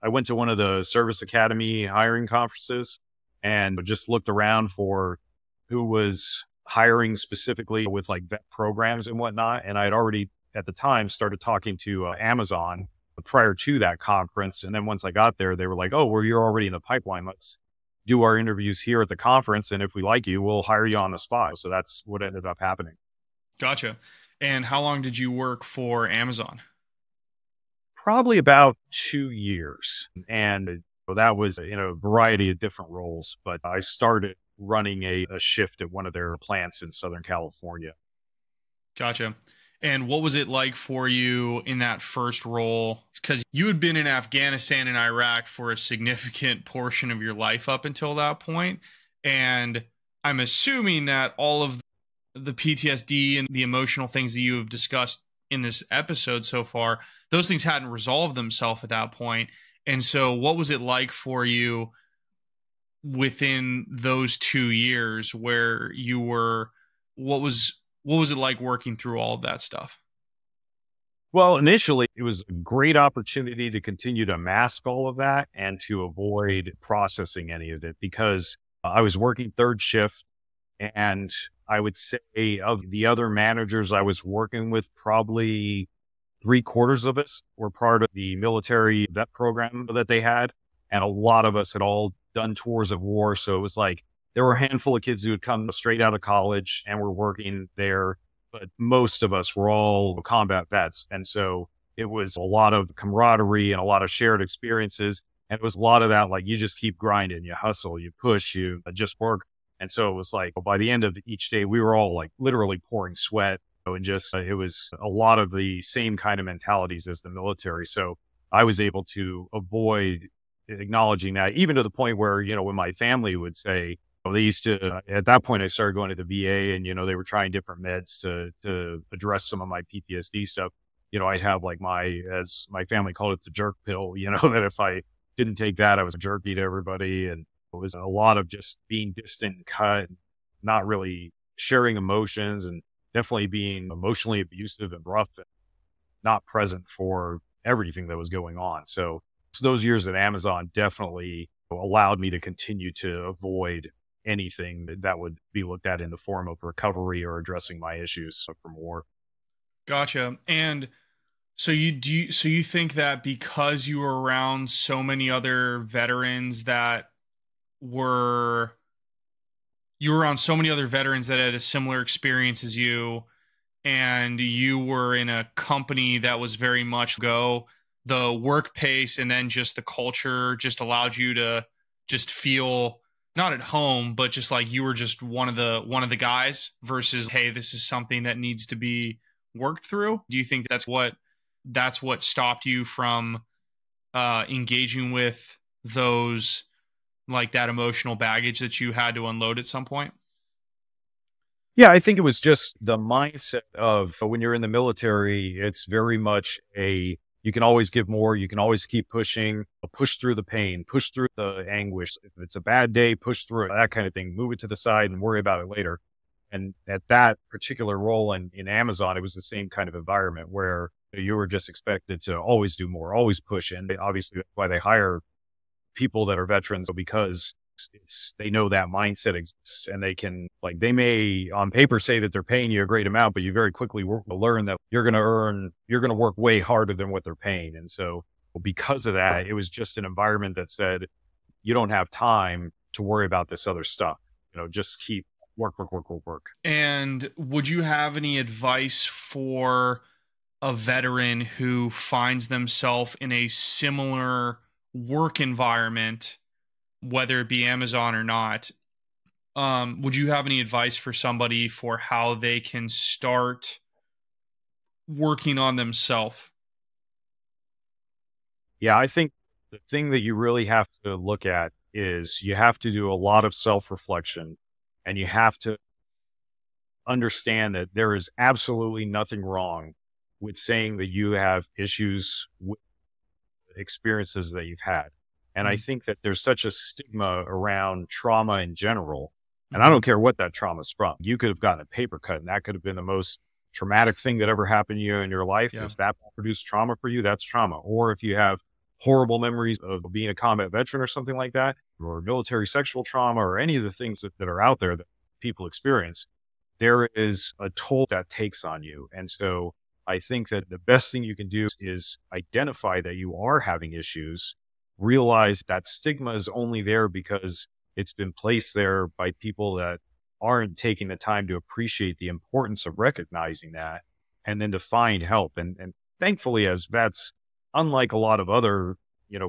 went to one of the Service Academy hiring conferences and just looked around for who was hiring specifically with like vet programs and whatnot. And I had already at the time started talking to Amazon prior to that conference. And then once I got there, they were like, oh, well, you're already in the pipeline. Let's do our interviews here at the conference. And if we like you, we'll hire you on the spot. So that's what ended up happening. Gotcha. And how long did you work for Amazon? Probably about 2 years. And that was in a variety of different roles. But I started running a shift at one of their plants in Southern California. Gotcha. And what was it like for you in that first role? Because you had been in Afghanistan and Iraq for a significant portion of your life up until that point. And I'm assuming that all of the PTSD and the emotional things that you have discussed in this episode so far, those things hadn't resolved themselves at that point. And so what was it like for you within those 2 years where you were, what was it like working through all of that stuff? Well, initially, it was a great opportunity to continue to mask all of that and to avoid processing any of it because I was working third shift. And I would say of the other managers I was working with, probably 3/4 of us were part of the military vet program that they had. And a lot of us had all done tours of war. So it was like, there were a handful of kids who had come straight out of college and were working there, but most of us were all combat vets. And so it was a lot of camaraderie and a lot of shared experiences. And it was a lot of that, like, you just keep grinding, you hustle, you push, you just work. And so it was like, by the end of each day, we were all like literally pouring sweat and just, it was a lot of the same kind of mentalities as the military. So I was able to avoid acknowledging that, even to the point where, when my family would say, they used to, at that point, I started going to the VA and, they were trying different meds to address some of my PTSD stuff. I'd have like as my family called it, the jerk pill, that if I didn't take that, I was a jerky to everybody. And it was a lot of just being distant and cut, not really sharing emotions, and definitely being emotionally abusive and rough and not present for everything that was going on. So those years at Amazon definitely allowed me to continue to avoid anything that would be looked at in the form of recovery or addressing my issues from war. Gotcha. And so you think that because you were around so many other veterans that had a similar experience as you, and you were in a company that was very much the work pace and then just the culture just allowed you to just feel not at home, but just like you were just one of the guys versus, hey, this is something that needs to be worked through? Do you think that's what stopped you from engaging with those, like, that emotional baggage that you had to unload at some point? Yeah, I think it was just the mindset of when you're in the military, it's very much you can always give more. You can always keep pushing, push through the pain, push through the anguish. If it's a bad day, push through it, that kind of thing. Move it to the side and worry about it later. And at that particular role in Amazon, it was the same kind of environment where you were just expected to always do more, always push. And obviously that's why they hire people that are veterans, because they know that mindset exists, and they may on paper say that they're paying you a great amount, but you very quickly will learn that you're going to work way harder than what they're paying. And so because of that, it was just an environment that said, you don't have time to worry about this other stuff. Just keep work. And would you have any advice for a veteran who finds themselves in a similar work environment, whether it be Amazon or not? Would you have any advice for somebody for how they can start working on themselves? Yeah, I think the thing that you really have to look at is you have to do a lot of self-reflection, and you have to understand that there is absolutely nothing wrong with saying that you have issues with experiences that you've had. And I think that there's such a stigma around trauma in general And I don't care what that trauma's from. You could have gotten a paper cut, and that could have been the most traumatic thing that ever happened to you in your life. Yeah. If that produced trauma for you, that's trauma. Or if you have horrible memories of being a combat veteran or something like that, or military sexual trauma, or any of the things that are out there that people experience, there is a toll that takes on you. And so I think that the best thing you can do is identify that you are having issues, realize that stigma is only there because it's been placed there by people that aren't taking the time to appreciate the importance of recognizing that, and then to find help. And thankfully, as vets, unlike a lot of other,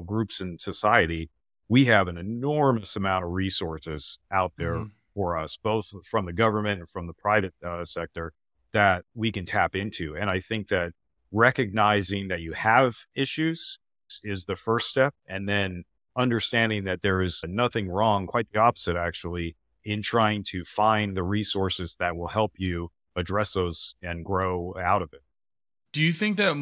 groups in society, we have an enormous amount of resources out there for us, both from the government and from the private sector, that we can tap into. And I think that recognizing that you have issues is the first step. And then understanding that there is nothing wrong, quite the opposite, actually, in trying to find the resources that will help you address those and grow out of it. Do you think that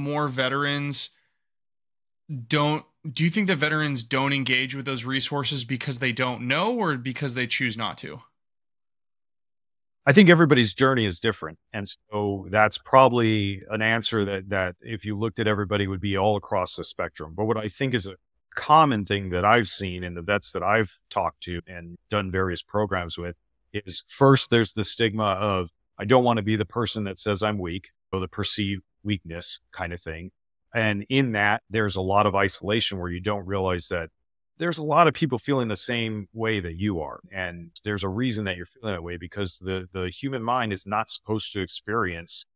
do you think that veterans don't engage with those resources because they don't know, or because they choose not to? I think everybody's journey is different. And so that's probably an answer that if you looked at everybody would be all across the spectrum. But what I think is a common thing that I've seen in the vets that I've talked to and done various programs with is, first, there's the stigma of, I don't want to be the person that says I'm weak, or the perceived weakness kind of thing. And in that, there's a lot of isolation where you don't realize that there's a lot of people feeling the same way that you are. And there's a reason that you're feeling that way, because the human mind is not supposed to experience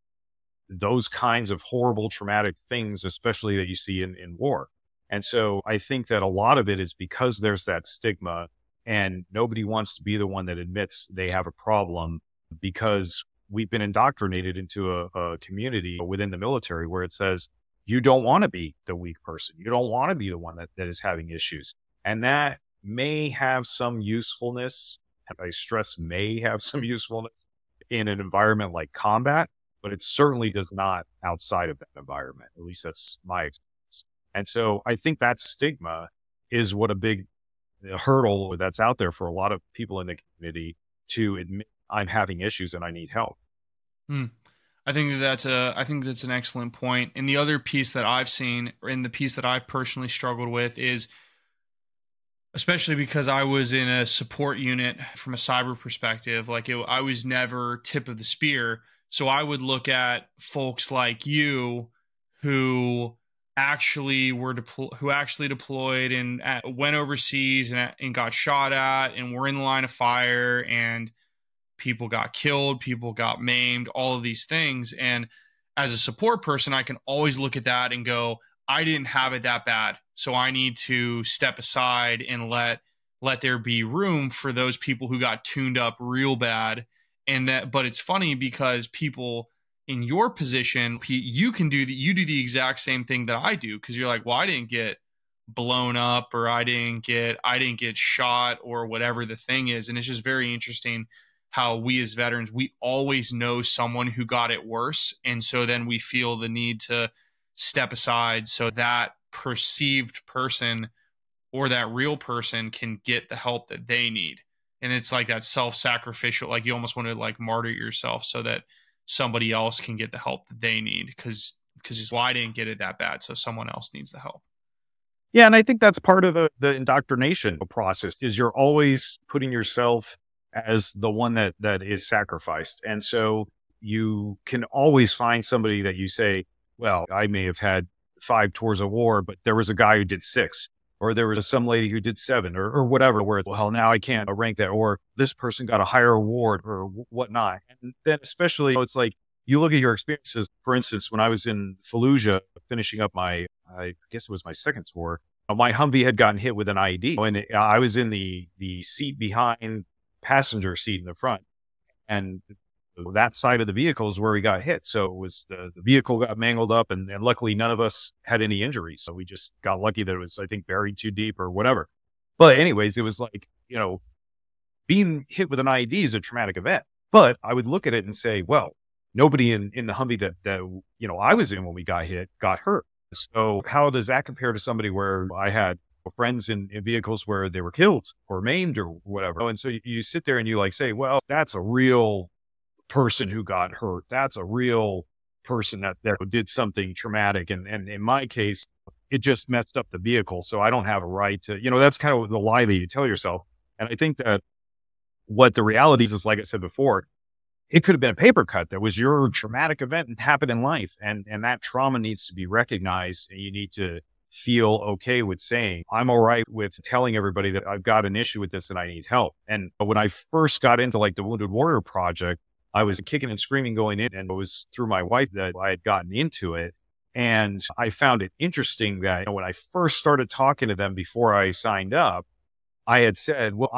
those kinds of horrible, traumatic things, especially that you see in war. And so I think that a lot of it is because there's that stigma, and nobody wants to be the one that admits they have a problem, because we've been indoctrinated into a community within the military where it says, you don't want to be the weak person. You don't want to be the one that is having issues. And that may have some usefulness. I stress may have some usefulness in an environment like combat, but it certainly does not outside of that environment. At least that's my experience. And so I think that stigma is what a big hurdle that's out there for a lot of people in the community to admit, I'm having issues and I need help. I think that's an excellent point. And the other piece that I've seen, and the piece that I've personally struggled with, is, especially because I was in a support unit from a cyber perspective, I was never tip of the spear. So I would look at folks like you who actually deployed and went overseas and got shot at and were in the line of fire, and people got killed, people got maimed, all of these things. And as a support person, I can always look at that and go, I didn't have it that bad, so I need to step aside and let there be room for those people who got tuned up real bad. But it's funny because people in your position, you do the exact same thing that I do, because you're like, well, I didn't get blown up, or I didn't get shot, or whatever the thing is. And it's just very interesting how we as veterans, we always know someone who got it worse. And so then we feel the need to step aside so that perceived person or that real person can get the help that they need. And it's like that self-sacrificial, like you almost want to martyr yourself so that somebody else can get the help that they need, because well, I didn't get it that bad, so someone else needs the help. Yeah, and I think that's part of the indoctrination process, is you're always putting yourself as the one that is sacrificed. And so you can always find somebody that you say, well, I may have had 5 tours of war, but there was a guy who did 6, or there was some lady who did 7, or whatever, where it's, well, now I can't rank that, or this person got a higher award or whatnot. And then especially, it's like, you look at your experiences. For instance, when I was in Fallujah, finishing up I guess it was my second tour, my Humvee had gotten hit with an IED, and I was in the seat behind, passenger seat in the front, and that side of the vehicle is where we got hit. So it was the vehicle got mangled up, and luckily none of us had any injuries. So we just got lucky that it was, I think, buried too deep or whatever. But anyways, it was like, being hit with an IED is a traumatic event. But I would look at it and say, well, nobody in the Humvee that I was in when we got hit got hurt. So how does that compare to somebody where I had friends in vehicles where they were killed or maimed or whatever. And so you sit there and you like say, well, that's a real person who got hurt. That's a real person that did something traumatic. And in my case, it just messed up the vehicle. So I don't have a right to, that's kind of the lie that you tell yourself. And I think that what the reality is, like I said before, it could have been a paper cut that was your traumatic event and happened in life. And that trauma needs to be recognized, and you need to feel okay with saying, I'm all right with telling everybody that I've got an issue with this and I need help. And when I first got into like the Wounded Warrior Project, I was kicking and screaming going in, and it was through my wife that I had gotten into it. And I found it interesting that when I first started talking to them before I signed up, I had said, well,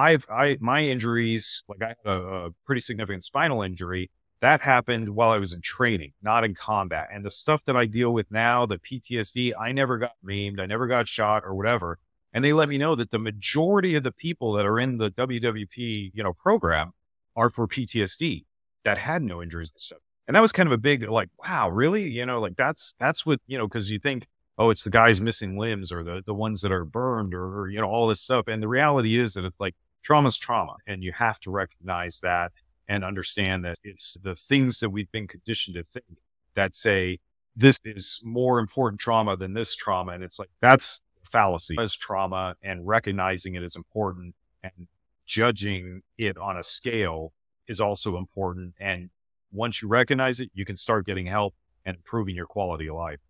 my injuries, like I had a pretty significant spinal injury that happened while I was in training, not in combat. And the stuff that I deal with now, the PTSD, I never got maimed, I never got shot or whatever. And they let me know that the majority of the people that are in the WWP, program are for PTSD that had no injuries and stuff. And that was kind of a big, like, wow, really? Like that's what, cause you think, oh, it's the guys missing limbs or the ones that are burned or all this stuff. And the reality is that it's like trauma's trauma. And you have to recognize that and understand that it's the things that we've been conditioned to think that say this is more important trauma than this trauma. And it's like, that's fallacy. As trauma, and recognizing it is important, and judging it on a scale is also important. And once you recognize it, you can start getting help and improving your quality of life.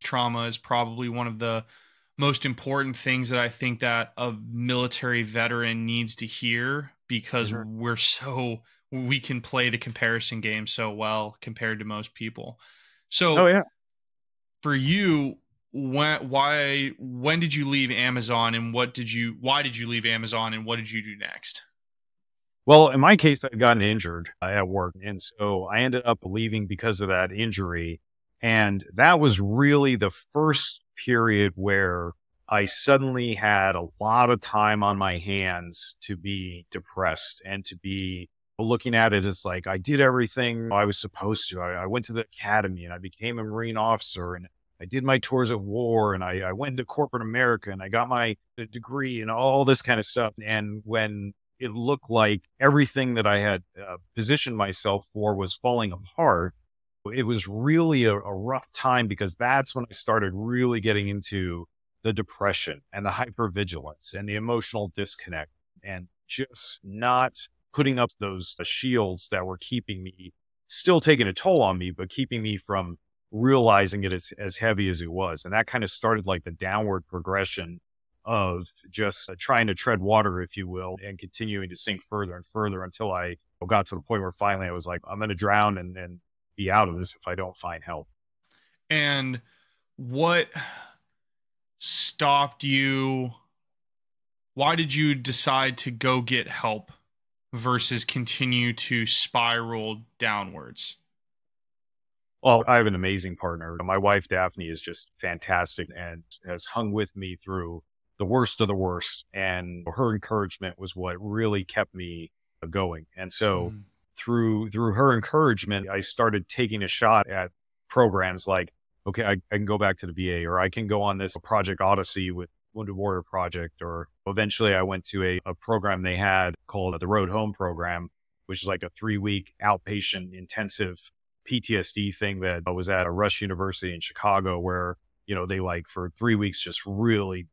Trauma is probably one of the most important things that I think that a military veteran needs to hear, because we can play the comparison game so well compared to most people. So for you, when did you leave Amazon, and why did you leave Amazon, and what did you do next? Well, in my case, I'd gotten injured at work. And so I ended up leaving because of that injury. And that was really the first period where I suddenly had a lot of time on my hands to be depressed and to be looking at it as like, I did everything I was supposed to. I went to the academy and I became a Marine officer, and I did my tours of war, and I went to corporate America, and I got my degree and all this kind of stuff. And when it looked like everything that I had positioned myself for was falling apart, it was really a rough time, because that's when I started really getting into the depression and the hypervigilance and the emotional disconnect, and just not putting up those shields that were keeping me, still taking a toll on me, but keeping me from realizing it as heavy as it was. And that kind of started like the downward progression of just trying to tread water, if you will, and continuing to sink further and further until I got to the point where finally I was like, I'm going to drown and be out of this if I don't find help. And what stopped you? Why did you decide to go get help versus continue to spiral downwards? Well, I have an amazing partner. My wife, Daphne, is just fantastic and has hung with me through the worst of the worst. And her encouragement was what really kept me going. And so through her encouragement, I started taking a shot at programs like, okay, I can go back to the VA, or I can go on this Project Odyssey with Wounded Warrior Project, or eventually I went to a program they had called the Road Home program, which is like a 3-week outpatient intensive PTSD thing that was at a Rush University in Chicago, where, they like for 3 weeks just really,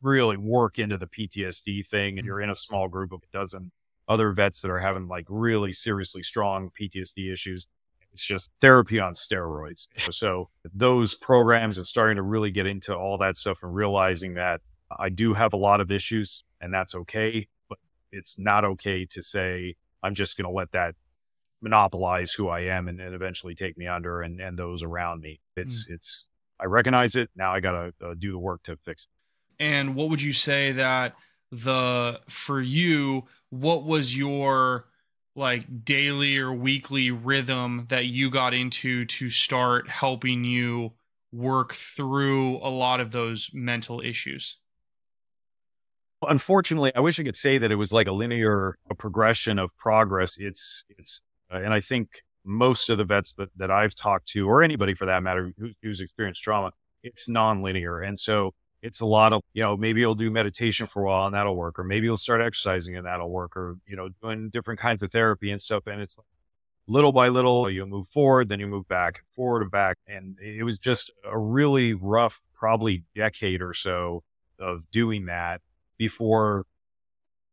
really work into the PTSD thing. And you're in a small group of a dozen other vets that are having like really seriously strong PTSD issues. It's just therapy on steroids. So those programs and starting to really get into all that stuff and realizing that I do have a lot of issues, and that's okay, but it's not okay to say, I'm just going to let that monopolize who I am and eventually take me under and those around me. I recognize it. Now I got to do the work to fix it. And what would you say that for you, what was your like daily or weekly rhythm that you got into to start helping you work through a lot of those mental issues? Unfortunately, I wish I could say that it was like a linear progression of progress. And I think most of the vets that I've talked to, or anybody for that matter, who's experienced trauma, it's nonlinear. And so it's a lot of, maybe you'll do meditation for a while and that'll work, or maybe you'll start exercising and that'll work, or, doing different kinds of therapy and stuff. And it's like little by little, you'll move forward, then you move back, forward and back. And it was just a really rough, probably decade or so of doing that before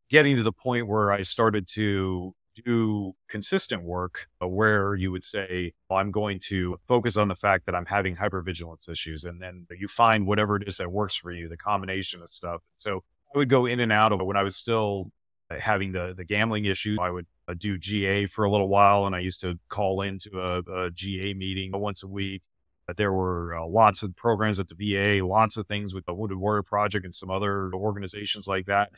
getting to the point where I started to do consistent work where you would say, well, I'm going to focus on the fact that I'm having hypervigilance issues. And then you find whatever it is that works for you, the combination of stuff. So I would go in and out of it. When I was still having the gambling issues, I would do GA for a little while. And I used to call into a GA meeting once a week. But there were lots of programs at the VA, lots of things with the Wounded Warrior Project and some other organizations like that.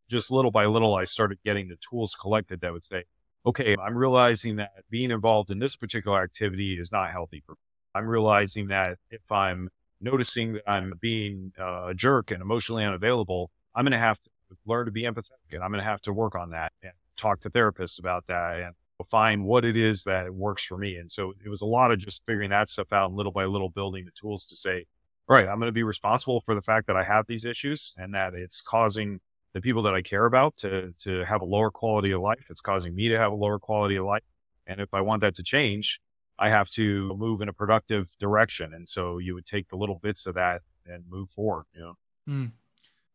Just little by little, I started getting the tools collected that would say, okay, I'm realizing that being involved in this particular activity is not healthy for me. I'm realizing that if I'm noticing that I'm being a jerk and emotionally unavailable, I'm going to have to learn to be empathetic, and I'm going to have to work on that and talk to therapists about that and find what it is that works for me. And so it was a lot of just figuring that stuff out and little by little building the tools to say, all right, I'm going to be responsible for the fact that I have these issues and that it's causing the people that I care about to have a lower quality of life. It's causing me to have a lower quality of life. And if I want that to change, I have to move in a productive direction. And so you would take the little bits of that and move forward,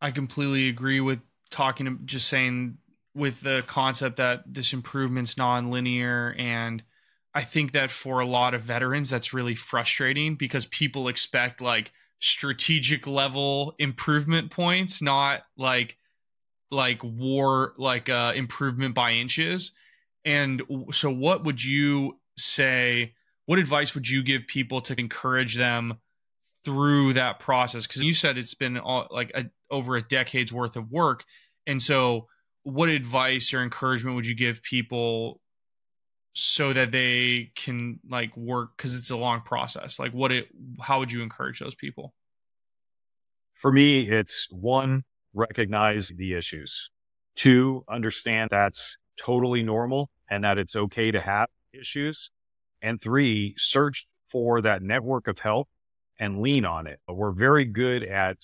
I completely agree with just saying with the concept that this improvement's non-linear. And I think that for a lot of veterans, that's really frustrating because people expect like strategic level improvement points, not like improvement by inches. And so what would you say, what advice would you give people to encourage them through that process? Because you said it's been over a decade's worth of work. And so what advice or encouragement would you give people so that they can like work? Because it's a long process. Like how would you encourage those people? For me, it's one, recognize the issues. Two, understand that's totally normal and that it's okay to have issues. And three, search for that network of help and lean on it. We're very good at,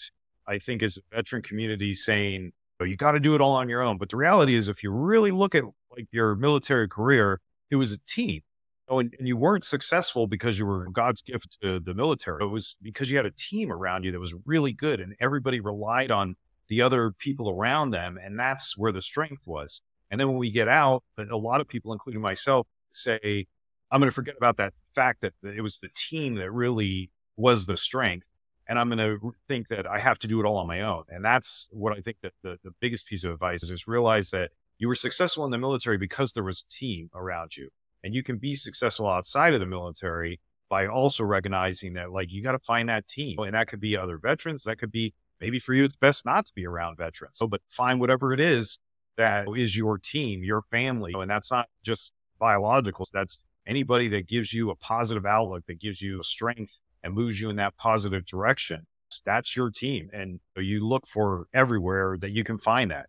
I think, as a veteran community saying, you got to do it all on your own. But the reality is, if you really look at like your military career, it was a team. And you weren't successful because you were God's gift to the military. It was because you had a team around you that was really good and everybody relied on the other people around them. And that's where the strength was. And then when we get out, a lot of people, including myself, say, I'm going to forget about that fact that it was the team that really was the strength. And I'm going to think that I have to do it all on my own. And that's what I think that the biggest piece of advice is realize that you were successful in the military because there was a team around you. And you can be successful outside of the military by also recognizing that, like, you got to find that team. And that could be other veterans. That could be, maybe for you, it's best not to be around veterans. But find whatever it is that is your team, your family. And that's not just biological. That's anybody that gives you a positive outlook, that gives you strength and moves you in that positive direction. That's your team. And you look for everywhere that you can find that,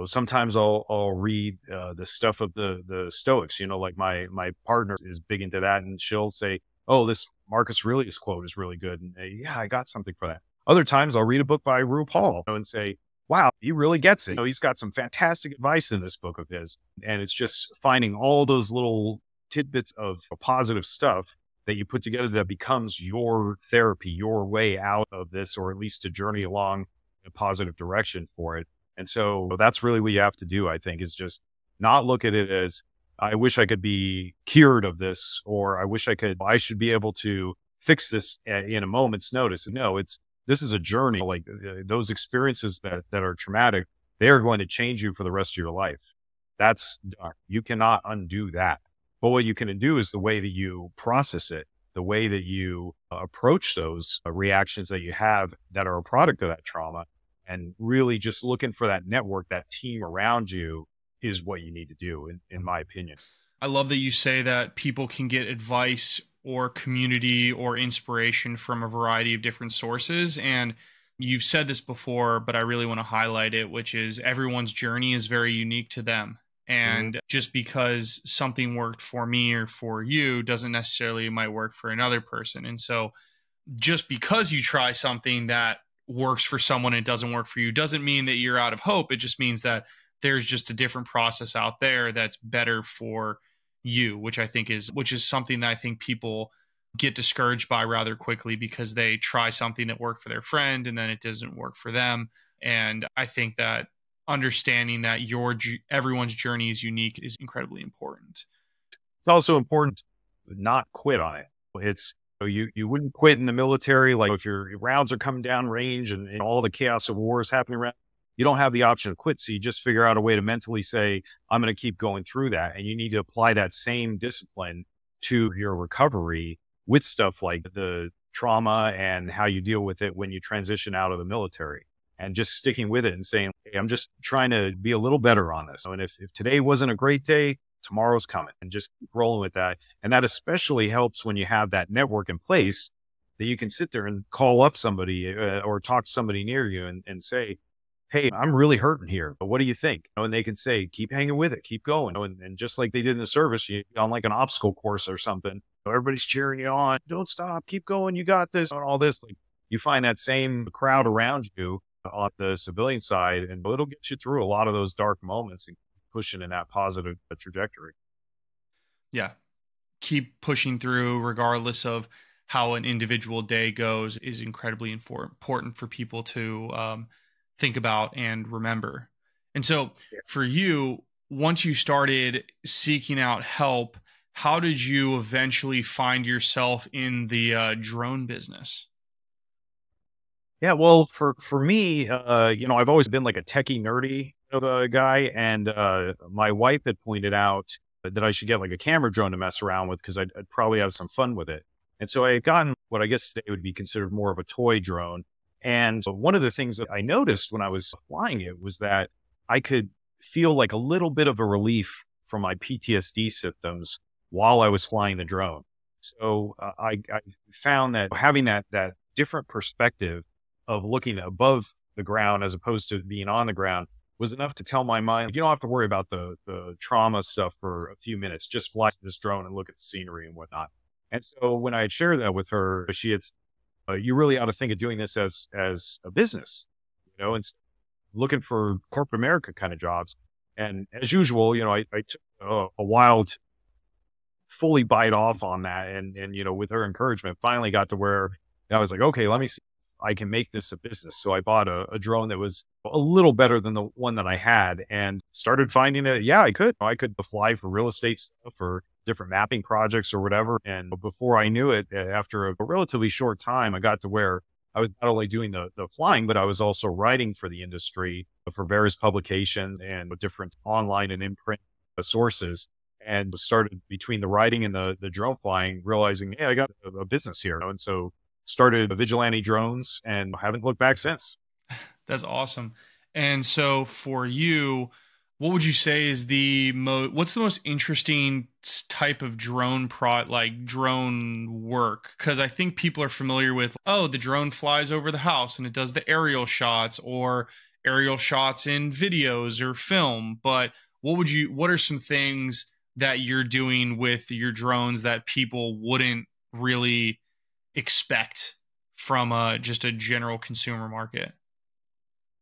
sometimes I'll read the stuff of the Stoics, like my partner is big into that, and she'll say, oh, this Marcus Aurelius quote is really good. And yeah, I got something for that. Other times I'll read a book by RuPaul and say, wow, he really gets it. He's got some fantastic advice in this book of his. And it's just finding all those little tidbits of positive stuff that you put together that becomes your therapy, your way out of this, or at least to journey along a positive direction for it. And so that's really what you have to do, I think, is just not look at it as, I wish I could be cured of this, or I should be able to fix this in a moment's notice. No, this is a journey. Like those experiences that are traumatic, they are going to change you for the rest of your life. You cannot undo that. But what you can do is the way that you process it, the way that you approach those reactions that you have that are a product of that trauma, and really just looking for that network, that team around you is what you need to do, in my opinion. I love that you say that people can get advice or community or inspiration from a variety of different sources. And you've said this before, but I really want to highlight it, which is everyone's journey is very unique to them. And just because something worked for me or for you doesn't necessarily might work for another person. And so just because you try something that works for someone and it doesn't work for you doesn't mean that you're out of hope. It just means that there's just a different process out there that's better for you, which is something that I think people get discouraged by rather quickly because they try something that worked for their friend and then it doesn't work for them. And I think that understanding that everyone's journey is unique is incredibly important. It's also important to not quit on it. You wouldn't quit in the military. Like if your rounds are coming down range and all the chaos of war is happening around, you don't have the option to quit. So you just figure out a way to mentally say, I'm going to keep going through that. And you need to apply that same discipline to your recovery with stuff like the trauma and how you deal with it when you transition out of the military, and just sticking with it and saying, hey, I'm just trying to be a little better on this. And if today wasn't a great day, tomorrow's coming, and just keep rolling with that. And that especially helps when you have that network in place that you can sit there and call up somebody or talk to somebody near you and say, hey, I'm really hurting here, but what do you think? And they can say, keep hanging with it, keep going. And just like they did in the service, you on like an obstacle course or something, everybody's cheering you on, don't stop, keep going, you got this, and all this. Like, you find that same crowd around you on the civilian side, and it'll get you through a lot of those dark moments and pushing in that positive trajectory. Yeah. Keep pushing through regardless of how an individual day goes is incredibly important for people to think about and remember. And so for you, once you started seeking out help, how did you eventually find yourself in the drone business? Yeah, well, for me, I've always been like a techie, nerdy guy, and my wife had pointed out that I should get like a camera drone to mess around with because I'd probably have some fun with it. And so I had gotten what I guess today would be considered more of a toy drone. And one of the things that I noticed when I was flying it was that I could feel like a little bit of a relief from my PTSD symptoms while I was flying the drone. So I found that having that different perspective of looking above the ground as opposed to being on the ground was enough to tell my mind, you don't have to worry about the trauma stuff for a few minutes. Just fly this drone and look at the scenery and whatnot. And so when I had shared that with her, she had, you really ought to think of doing this as a business, and looking for corporate America kind of jobs. And as usual, I took a while to fully bite off on that. And with her encouragement, finally got to where I was like, okay, let me see if I can make this a business. So I bought a drone that was a little better than the one that I had and started finding it. Yeah, I could fly for real estate stuff or different mapping projects or whatever. And before I knew it, after a relatively short time, I got to where I was not only doing the flying, but I was also writing for the industry for various publications and different online and in-print sources. And started between the writing and the drone flying, realizing, hey, I got a business here. And so started Vigilante Drones and haven't looked back since. That's awesome. And so for you, what would you say is what's the most interesting type of drone drone work? Because I think people are familiar with, the drone flies over the house and it does the aerial shots or aerial shots in videos or film. But what are some things that you're doing with your drones that people wouldn't really expect from just a general consumer market?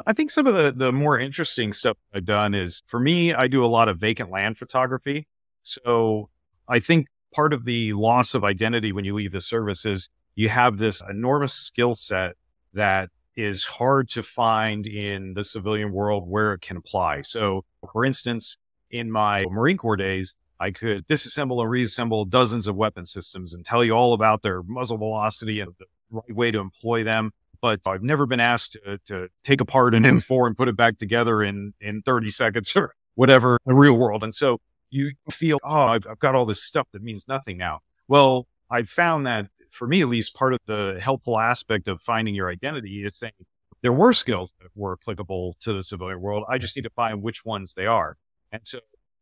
I think some of the more interesting stuff I've done is, for me, I do a lot of vacant land photography. So I think part of the loss of identity when you leave the service is you have this enormous skill set that is hard to find in the civilian world where it can apply. So for instance, in my Marine Corps days, I could disassemble and reassemble dozens of weapon systems and tell you all about their muzzle velocity and the right way to employ them. But I've never been asked to take apart an M4 and put it back together in 30 seconds or whatever in the real world. And so you feel, I've got all this stuff that means nothing now. Well, I've found that, for me at least, part of the helpful aspect of finding your identity is saying there were skills that were applicable to the civilian world. I just need to find which ones they are. And so,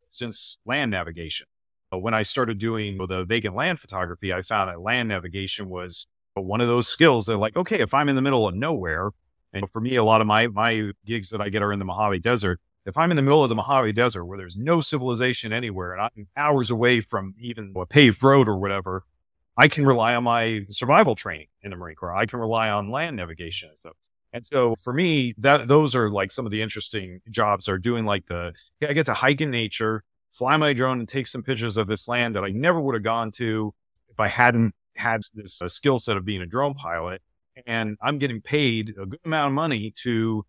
since land navigation, when I started doing the vacant land photography, I found that land navigation was one of those skills that, like, okay, if I'm in the middle of nowhere, and for me, a lot of my gigs that I get are in the Mojave Desert. If I'm in the middle of the Mojave Desert where there's no civilization anywhere and I'm hours away from even a paved road or whatever, I can rely on my survival training in the Marine Corps. I can rely on land navigation and stuff. And so for me, those are like some of the interesting jobs are doing like I get to hike in nature, fly my drone and take some pictures of this land that I never would have gone to if I hadn't had this skill set of being a drone pilot. And I'm getting paid a good amount of money to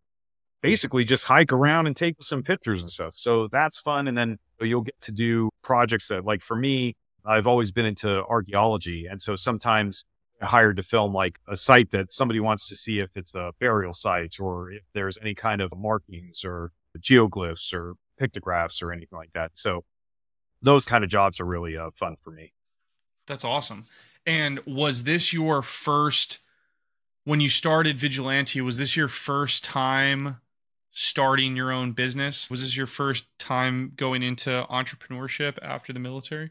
basically just hike around and take some pictures and stuff. So that's fun. And then you'll get to do projects that, like for me, I've always been into archaeology. And so sometimes I hired to film like a site that somebody wants to see if it's a burial site or if there's any kind of markings or geoglyphs or pictographs or anything like that. So those kind of jobs are really fun for me. That's awesome. And was this your first, when you started Vigilante, was this your first time starting your own business? Was this your first time going into entrepreneurship after the military?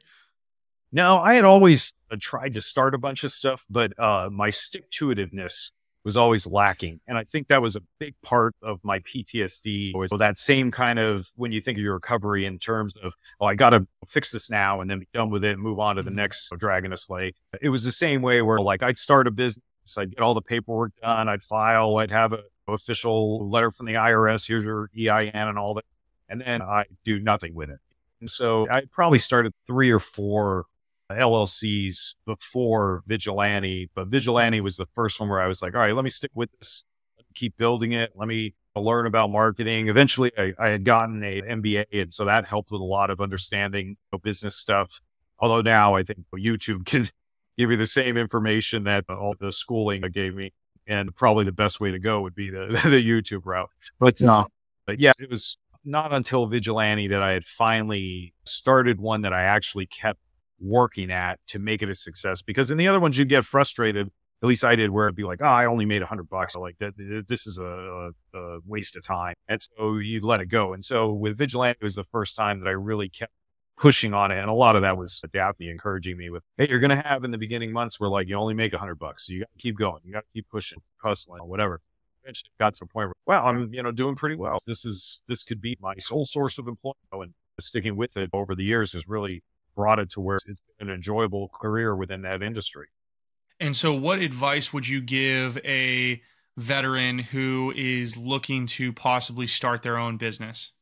No, I had always tried to start a bunch of stuff, but my stick-to-itiveness was always lacking. And I think that was a big part of my PTSD, was that same kind of, when you think of your recovery in terms of, oh, I got to fix this now and then be done with it and move on to the next dragon to slay. It was the same way where like I'd start a business, I'd get all the paperwork done, I'd file, I'd have an official letter from the IRS, here's your EIN and all that. And then I do nothing with it. And so I probably started 3 or 4 LLCs before Vigilante, but Vigilante was the first one where I was like, all right, let me stick with this, keep building it. Let me learn about marketing. Eventually I had gotten a MBA. And so that helped with a lot of understanding business stuff. Although now I think YouTube can give you the same information that all the schooling gave me. And probably the best way to go would be the YouTube route. But yeah, it was not until Vigilante that I had finally started one that I actually kept working at to make it a success, because in the other ones you'd get frustrated, at least I did, where it'd be like, oh, I only made $100. Like that, this is a waste of time. And so you let it go. And so with Vigilante, it was the first time that I really kept pushing on it. And a lot of that was Daphne encouraging me with, hey, you're going to have in the beginning months where like, you only make $100. So you got to keep going. You got to keep pushing, hustling, whatever. Eventually got to a point where, well, I'm, doing pretty well. This could be my sole source of employment. And sticking with it over the years has really brought it to where it's been an enjoyable career within that industry. And so what advice would you give a veteran who is looking to possibly start their own business?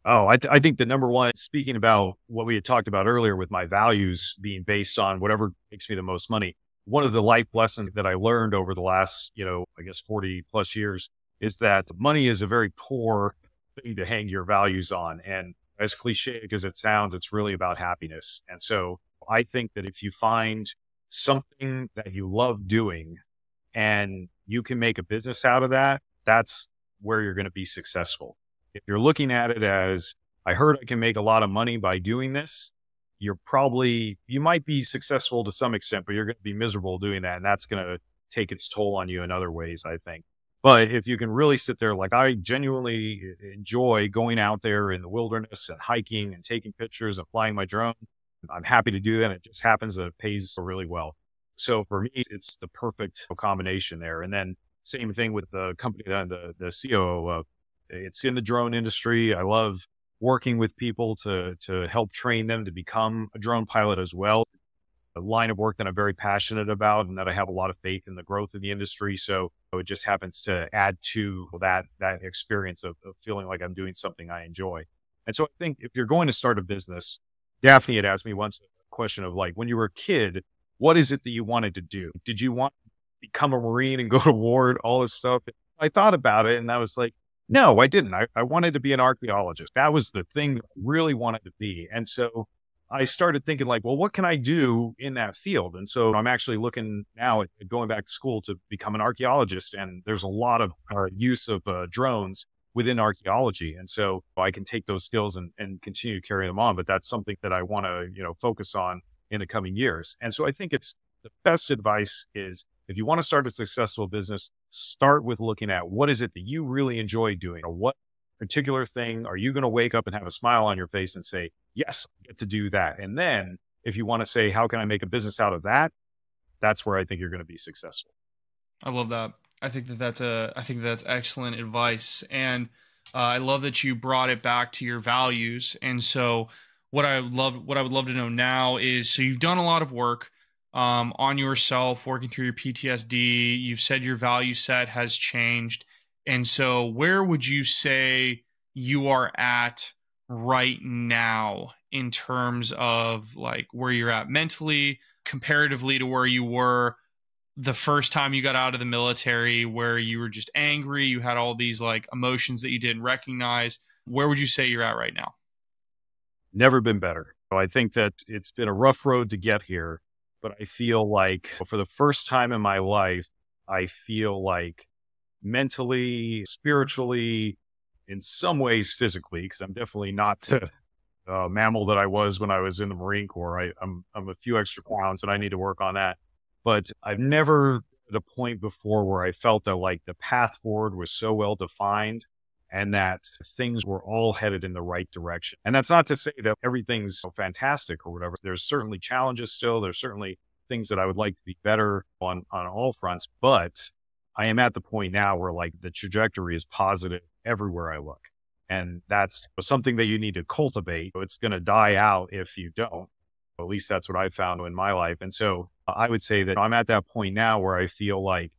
Oh, I think the number one, speaking about what we had talked about earlier with my values being based on whatever makes me the most money, one of the life lessons that I learned over the last, I guess 40 plus years is that money is a very poor thing to hang your values on. And as cliche as it sounds, it's really about happiness. And so I think that if you find something that you love doing and you can make a business out of that, that's where you're going to be successful. If you're looking at it as, I heard I can make a lot of money by doing this, you might be successful to some extent, but you're going to be miserable doing that. And that's going to take its toll on you in other ways, I think. But if you can really sit there, like I genuinely enjoy going out there in the wilderness and hiking and taking pictures and flying my drone, I'm happy to do that. It just happens that it pays really well. So for me, it's the perfect combination there. And then same thing with the company that the COO of. It's in the drone industry. I love working with people to help train them to become a drone pilot as well. A line of work that I'm very passionate about and that I have a lot of faith in the growth of the industry. So it just happens to add to that experience of feeling like I'm doing something I enjoy. And so I think if you're going to start a business, Daphne had asked me once a question of like, when you were a kid, what is it that you wanted to do? Did you want to become a Marine and go to war, all this stuff? I thought about it and I was like, no, I didn't. I wanted to be an archaeologist. That was the thing that I really wanted to be. And so I started thinking like, well, what can I do in that field? And so I'm actually looking now at going back to school to become an archaeologist. And there's a lot of use of drones within archaeology. And so I can take those skills and continue to carry them on. But that's something that I want to, focus on in the coming years. And so I think it's the best advice is if you want to start a successful business, start with looking at what is it that you really enjoy doing, or what particular thing are you going to wake up and have a smile on your face and say, yes, I get to do that. And then if you want to say, how can I make a business out of that? That's where I think you're going to be successful. I love that. I think that's excellent advice. And I love that you brought it back to your values. And so what I would love to know now is, so you've done a lot of work on yourself, working through your PTSD. You've said your value set has changed. And so where would you say you are at right now in terms of like where you're at mentally, comparatively to where you were the first time you got out of the military, where you were just angry, you had all these like emotions that you didn't recognize? Where would you say you're at right now? Never been better. So I think that it's been a rough road to get here, but I feel like for the first time in my life, I feel like mentally, spiritually, in some ways physically, because I'm definitely not the mammal that I was when I was in the Marine Corps. I'm a few extra pounds and I need to work on that. But I've never at a point before where I felt that like the path forward was so well defined and that things were all headed in the right direction. And that's not to say that everything's fantastic or whatever. There's certainly challenges still. There's certainly things that I would like to be better on all fronts. But I am at the point now where like the trajectory is positive everywhere I look. And that's something that you need to cultivate. It's going to die out if you don't. At least that's what I found in my life. And so I would say that I'm at that point now where I feel like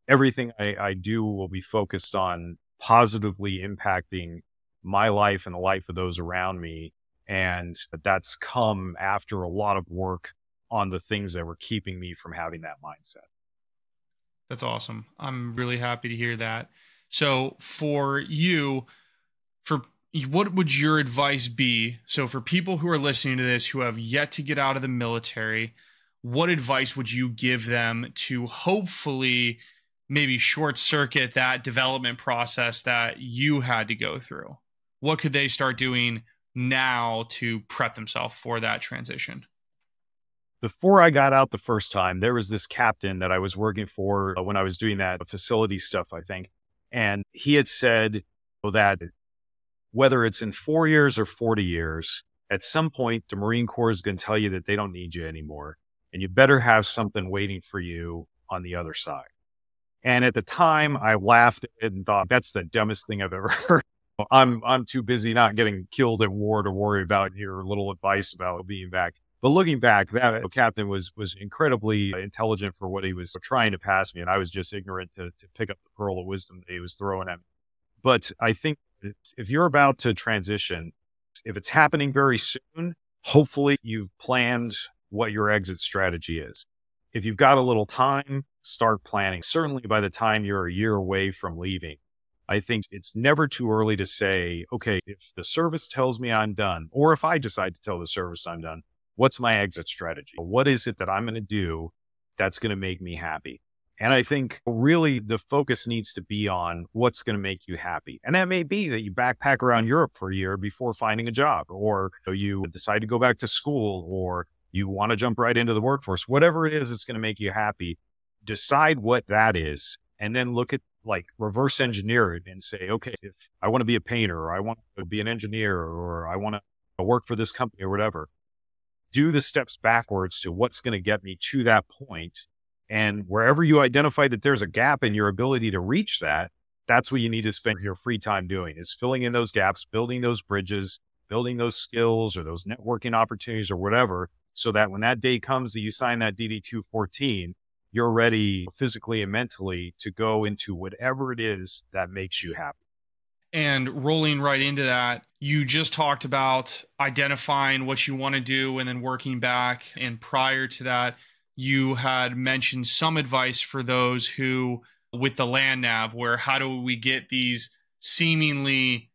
everything I do will be focused on positively impacting my life and the life of those around me. And that's come after a lot of work on the things that were keeping me from having that mindset. That's awesome. I'm really happy to hear that. So for you, what would your advice be? So for people who are listening to this, who have yet to get out of the military, what advice would you give them to hopefully maybe short circuit that development process that you had to go through? What could they start doing now to prep themselves for that transition? Before I got out the first time, there was this captain that I was working for when I was doing that facility stuff, I think. And he had said that whether it's in 4 years or 40 years, at some point, the Marine Corps is going to tell you that they don't need you anymore. And you better have something waiting for you on the other side. And at the time, I laughed at it and thought, that's the dumbest thing I've ever heard. I'm too busy not getting killed at war to worry about your little advice about being back. But looking back, that captain was incredibly intelligent for what he was trying to pass me. And I was just ignorant to pick up the pearl of wisdom that he was throwing at me. But I think if you're about to transition, if it's happening very soon, hopefully you've planned what your exit strategy is. If you've got a little time, start planning. Certainly by the time you're a year away from leaving, I think it's never too early to say, okay, if the service tells me I'm done, or if I decide to tell the service I'm done, what's my exit strategy? What is it that I'm going to do that's going to make me happy? And I think really the focus needs to be on what's going to make you happy. And that may be that you backpack around Europe for a year before finding a job, or you decide to go back to school, or you want to jump right into the workforce. Whatever it is that's going to make you happy, decide what that is, and then look at like reverse engineer it and say, okay, if I want to be a painter, or I want to be an engineer, or I want to work for this company or whatever, do the steps backwards to what's going to get me to that point. And wherever you identify that there's a gap in your ability to reach that, that's what you need to spend your free time doing, is filling in those gaps, building those bridges, building those skills or those networking opportunities or whatever, so that when that day comes that you sign that DD-214, you're ready physically and mentally to go into whatever it is that makes you happy. And rolling right into that, you just talked about identifying what you want to do and then working back. And prior to that, you had mentioned some advice for those who, with the land nav, where how do we get these seemingly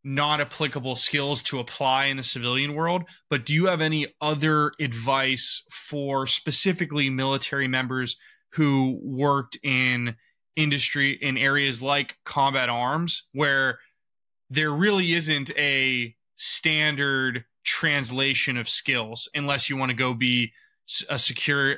not applicable skills to apply in the civilian world? But do you have any other advice for specifically military members who worked in industry in areas like combat arms, where there really isn't a standard translation of skills unless you want to go be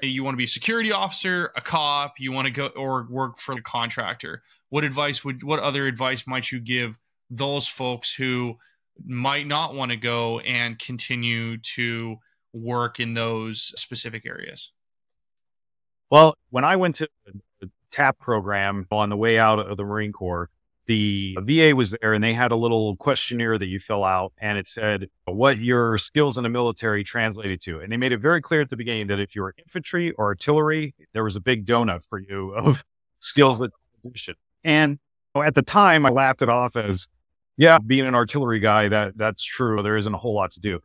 you want to be a security officer, a cop, you want to go or work for a contractor? What other advice might you give those folks who might not want to go and continue to work in those specific areas? Well, when I went to the TAP program on the way out of the Marine Corps, the VA was there and they had a little questionnaire that you fill out and it said what your skills in the military translated to. And they made it very clear at the beginning that if you were infantry or artillery, there was a big donut for you of skills that transition. And at the time I laughed it off as, yeah, being an artillery guy, that's true. There isn't a whole lot to do.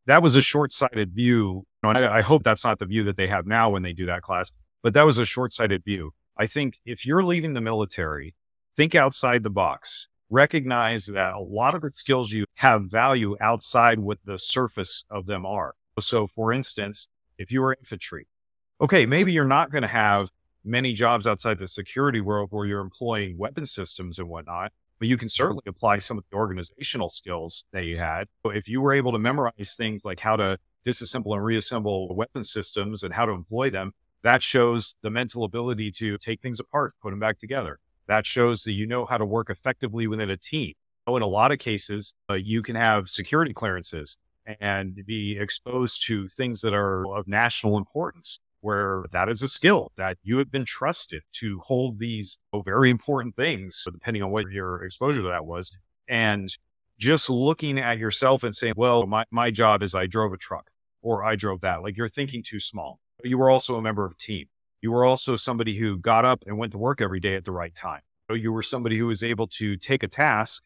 That was a short-sighted view. And I hope that's not the view that they have now when they do that class, but that was a short-sighted view. I think if you're leaving the military, think outside the box. Recognize that a lot of the skills you have value outside what the surface of them are. So for instance, if you were infantry, okay, maybe you're not going to have many jobs outside the security world where you're employing weapon systems and whatnot, but you can certainly apply some of the organizational skills that you had. So if you were able to memorize things like how to disassemble and reassemble weapon systems and how to employ them, that shows the mental ability to take things apart, put them back together. That shows that you know how to work effectively within a team. In a lot of cases, you can have security clearances and be exposed to things that are of national importance, where that is a skill that you have been trusted to hold these very important things, depending on what your exposure to that was. And just looking at yourself and saying, well, my job is I drove a truck or I drove that. Like, you're thinking too small. You were also a member of a team. You were also somebody who got up and went to work every day at the right time. You were somebody who was able to take a task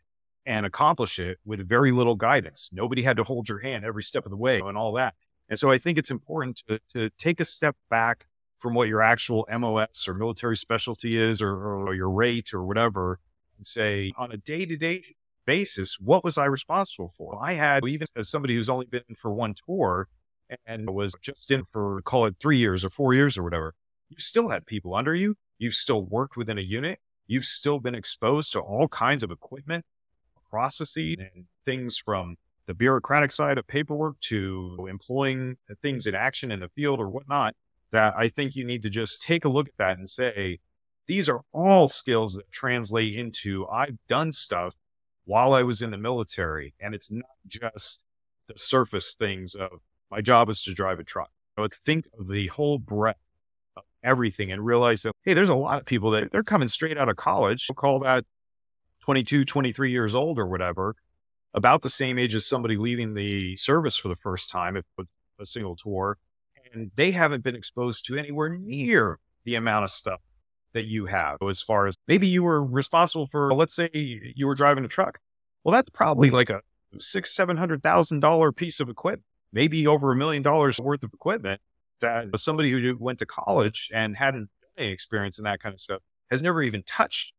and accomplish it with very little guidance. Nobody had to hold your hand every step of the way and all that. And so I think it's important to take a step back from what your actual MOS or military specialty is, or your rate or whatever, and say, on a day-to-day basis, what was I responsible for? I had, even as somebody who's only been in for one tour and was just in for, call it 3 years or 4 years or whatever, you still had people under you. You've still worked within a unit. You've still been exposed to all kinds of equipment, processes, and things from the bureaucratic side of paperwork to employing things in action in the field or whatnot, that I think you need to just take a look at that and say, these are all skills that translate into, I've done stuff while I was in the military. And it's not just the surface things of, my job is to drive a truck. Think of the whole breadth of everything and realize that, hey, there's a lot of people that they're coming straight out of college. We'll call that 22, 23 years old or whatever, about the same age as somebody leaving the service for the first time, if with a single tour, and they haven't been exposed to anywhere near the amount of stuff that you have. As far as maybe you were responsible for, let's say you were driving a truck. Well, that's probably like a $600,000-$700,000 piece of equipment, maybe over $1 million worth of equipment that somebody who went to college and hadn't any experience in that kind of stuff has never even touched.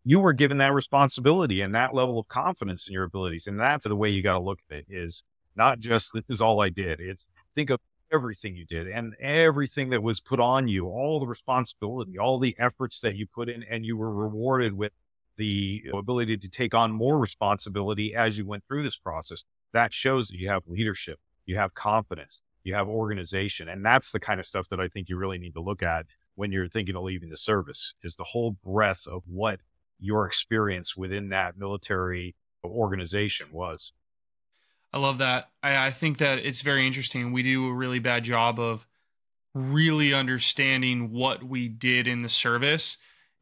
You were given that responsibility and that level of confidence in your abilities. And that's the way you got to look at it, is not just, this is all I did. It's think of everything you did and everything that was put on you, all the responsibility, all the efforts that you put in, and you were rewarded with the ability to take on more responsibility as you went through this process. That shows that you have leadership, you have confidence, you have organization. And that's the kind of stuff that I think you really need to look at when you're thinking of leaving the service, is the whole breadth of what your experience within that military organization was. I love that. I think that it's very interesting. We do a really bad job of really understanding what we did in the service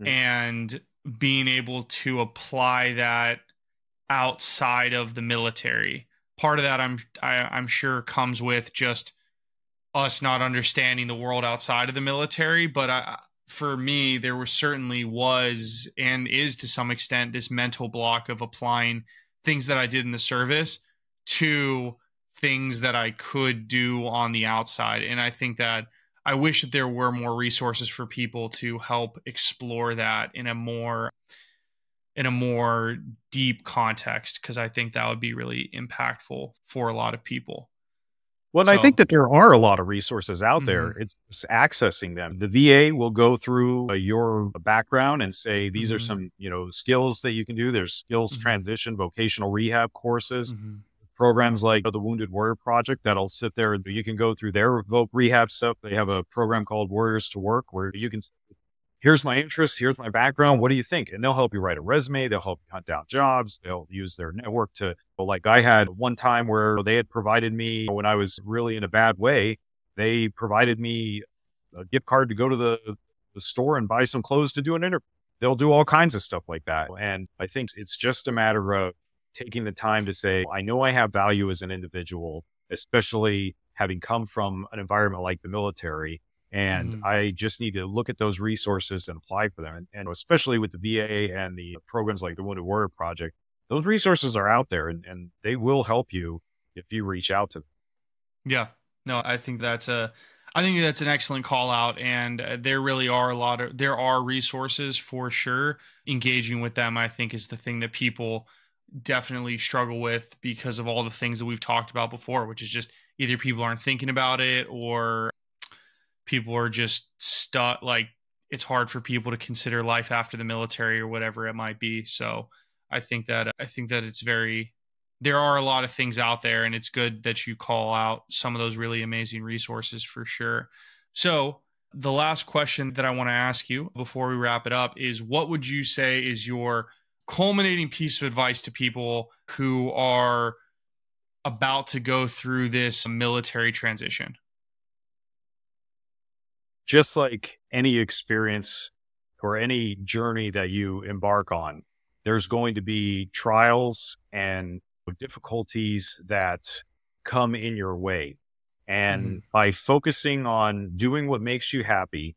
and being able to apply that outside of the military. Part of that I'm sure comes with just us not understanding the world outside of the military. But for me, there certainly was and is to some extent this mental block of applying things that I did in the service to things that I could do on the outside. And I think that I wish that there were more resources for people to help explore that in a more deep context, because I think that would be really impactful for a lot of people. Well, I think that there are a lot of resources out there. It's accessing them. The VA will go through your background and say, these are some, skills that you can do. There's skills transition, vocational rehab courses, programs like the Wounded Warrior Project that'll sit there. You can go through their voc rehab stuff. They have a program called Warriors to Work, where you can say, here's my interests, here's my background, what do you think? And they'll help you write a resume, they'll help you hunt down jobs, they'll use their network to, like I had one time where they had provided me, when I was really in a bad way, they provided me a gift card to go to the store and buy some clothes to do an interview. they'll do all kinds of stuff like that. And I think it's just a matter of taking the time to say, I know I have value as an individual, especially having come from an environment like the military. And I just need to look at those resources and apply for them. And especially with the VA and the programs like the Wounded Warrior Project, those resources are out there and they will help you if you reach out to them. Yeah, no, I think that's an excellent call out. And there really are there are resources for sure. Engaging with them, I think, is the thing that people definitely struggle with because of all the things that we've talked about before, which is just either people aren't thinking about it or people are just stuck. Like, it's hard for people to consider life after the military or whatever it might be. So I think that there are a lot of things out there, and it's good that you call out some of those really amazing resources for sure. So the last question that I want to ask you before we wrap it up is, what would you say is your culminating piece of advice to people who are about to go through this military transition? Just like any experience or any journey that you embark on, there's going to be trials and difficulties that come in your way. And by focusing on doing what makes you happy,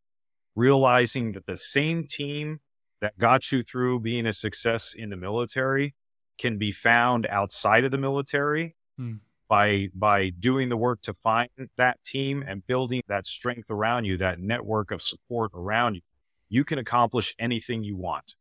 realizing that the same team that got you through being a success in the military can be found outside of the military, by doing the work to find that team and building that strength around you, that network of support around you, you can accomplish anything you want.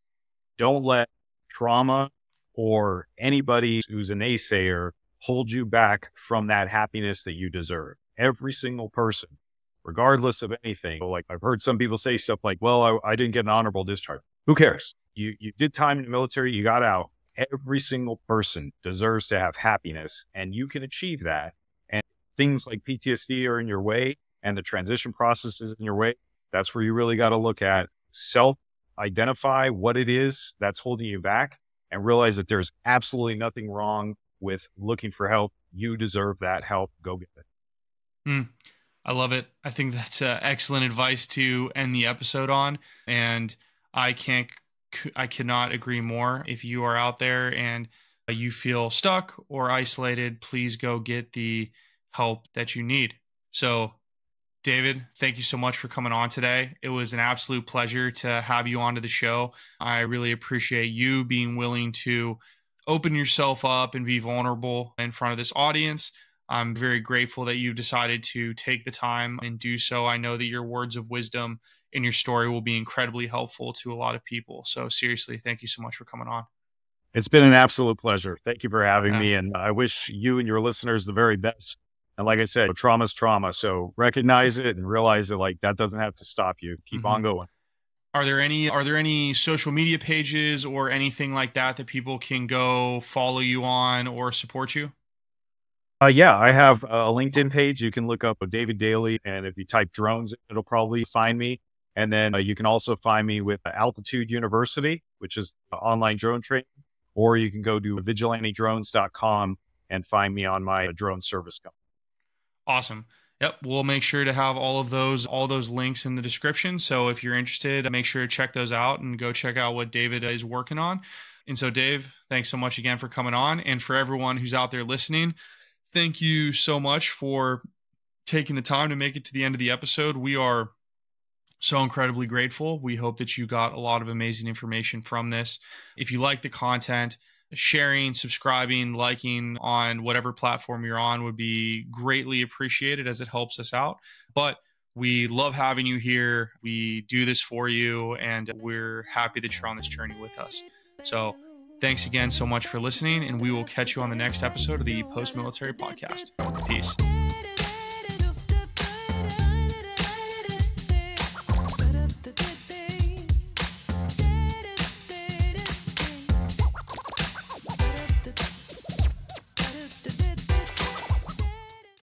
Don't let trauma or anybody who's a naysayer hold you back from that happiness that you deserve. Every single person, regardless of anything. Like, I've heard some people say stuff like, well, I didn't get an honorable discharge. Who cares? You did time in the military, you got out. Every single person deserves to have happiness, and you can achieve that. And things like PTSD are in your way and the transition process is in your way. That's where you really got to look at self-identify what it is that's holding you back and realize that there's absolutely nothing wrong with looking for help. You deserve that help. Go get it. I love it. I think that's excellent advice to end the episode on. And I cannot agree more. If you are out there and you feel stuck or isolated, please go get the help that you need. So, David, thank you so much for coming on today. It was an absolute pleasure to have you onto the show. I really appreciate you being willing to open yourself up and be vulnerable in front of this audience. I'm very grateful that you decided to take the time and do so. I know that your words of wisdom in your story will be incredibly helpful to a lot of people. So seriously, thank you so much for coming on. It's been an absolute pleasure. Thank you for having me. And I wish you and your listeners the very best. And like I said, trauma's trauma. So recognize it and realize that, like, that doesn't have to stop you. Keep on going. Are there any social media pages or anything like that people can go follow you on or support you? Yeah, I have a LinkedIn page. You can look up David Daly, and if you type drones, it'll probably find me. And then you can also find me with Altitude University, which is online drone training, or you can go to vigilantedrones.com and find me on my drone service company. Awesome. Yep. We'll make sure to have all those links in the description. So if you're interested, make sure to check those out and go check out what David is working on. And so, Dave, thanks so much again for coming on. And for everyone who's out there listening, thank you so much for taking the time to make it to the end of the episode. We are so incredibly grateful. We hope that you got a lot of amazing information from this. If you like the content, sharing, subscribing, liking on whatever platform you're on would be greatly appreciated, as it helps us out. But we love having you here. We do this for you, and we're happy that you're on this journey with us. So thanks again so much for listening, and we will catch you on the next episode of the Post Military Podcast. Peace.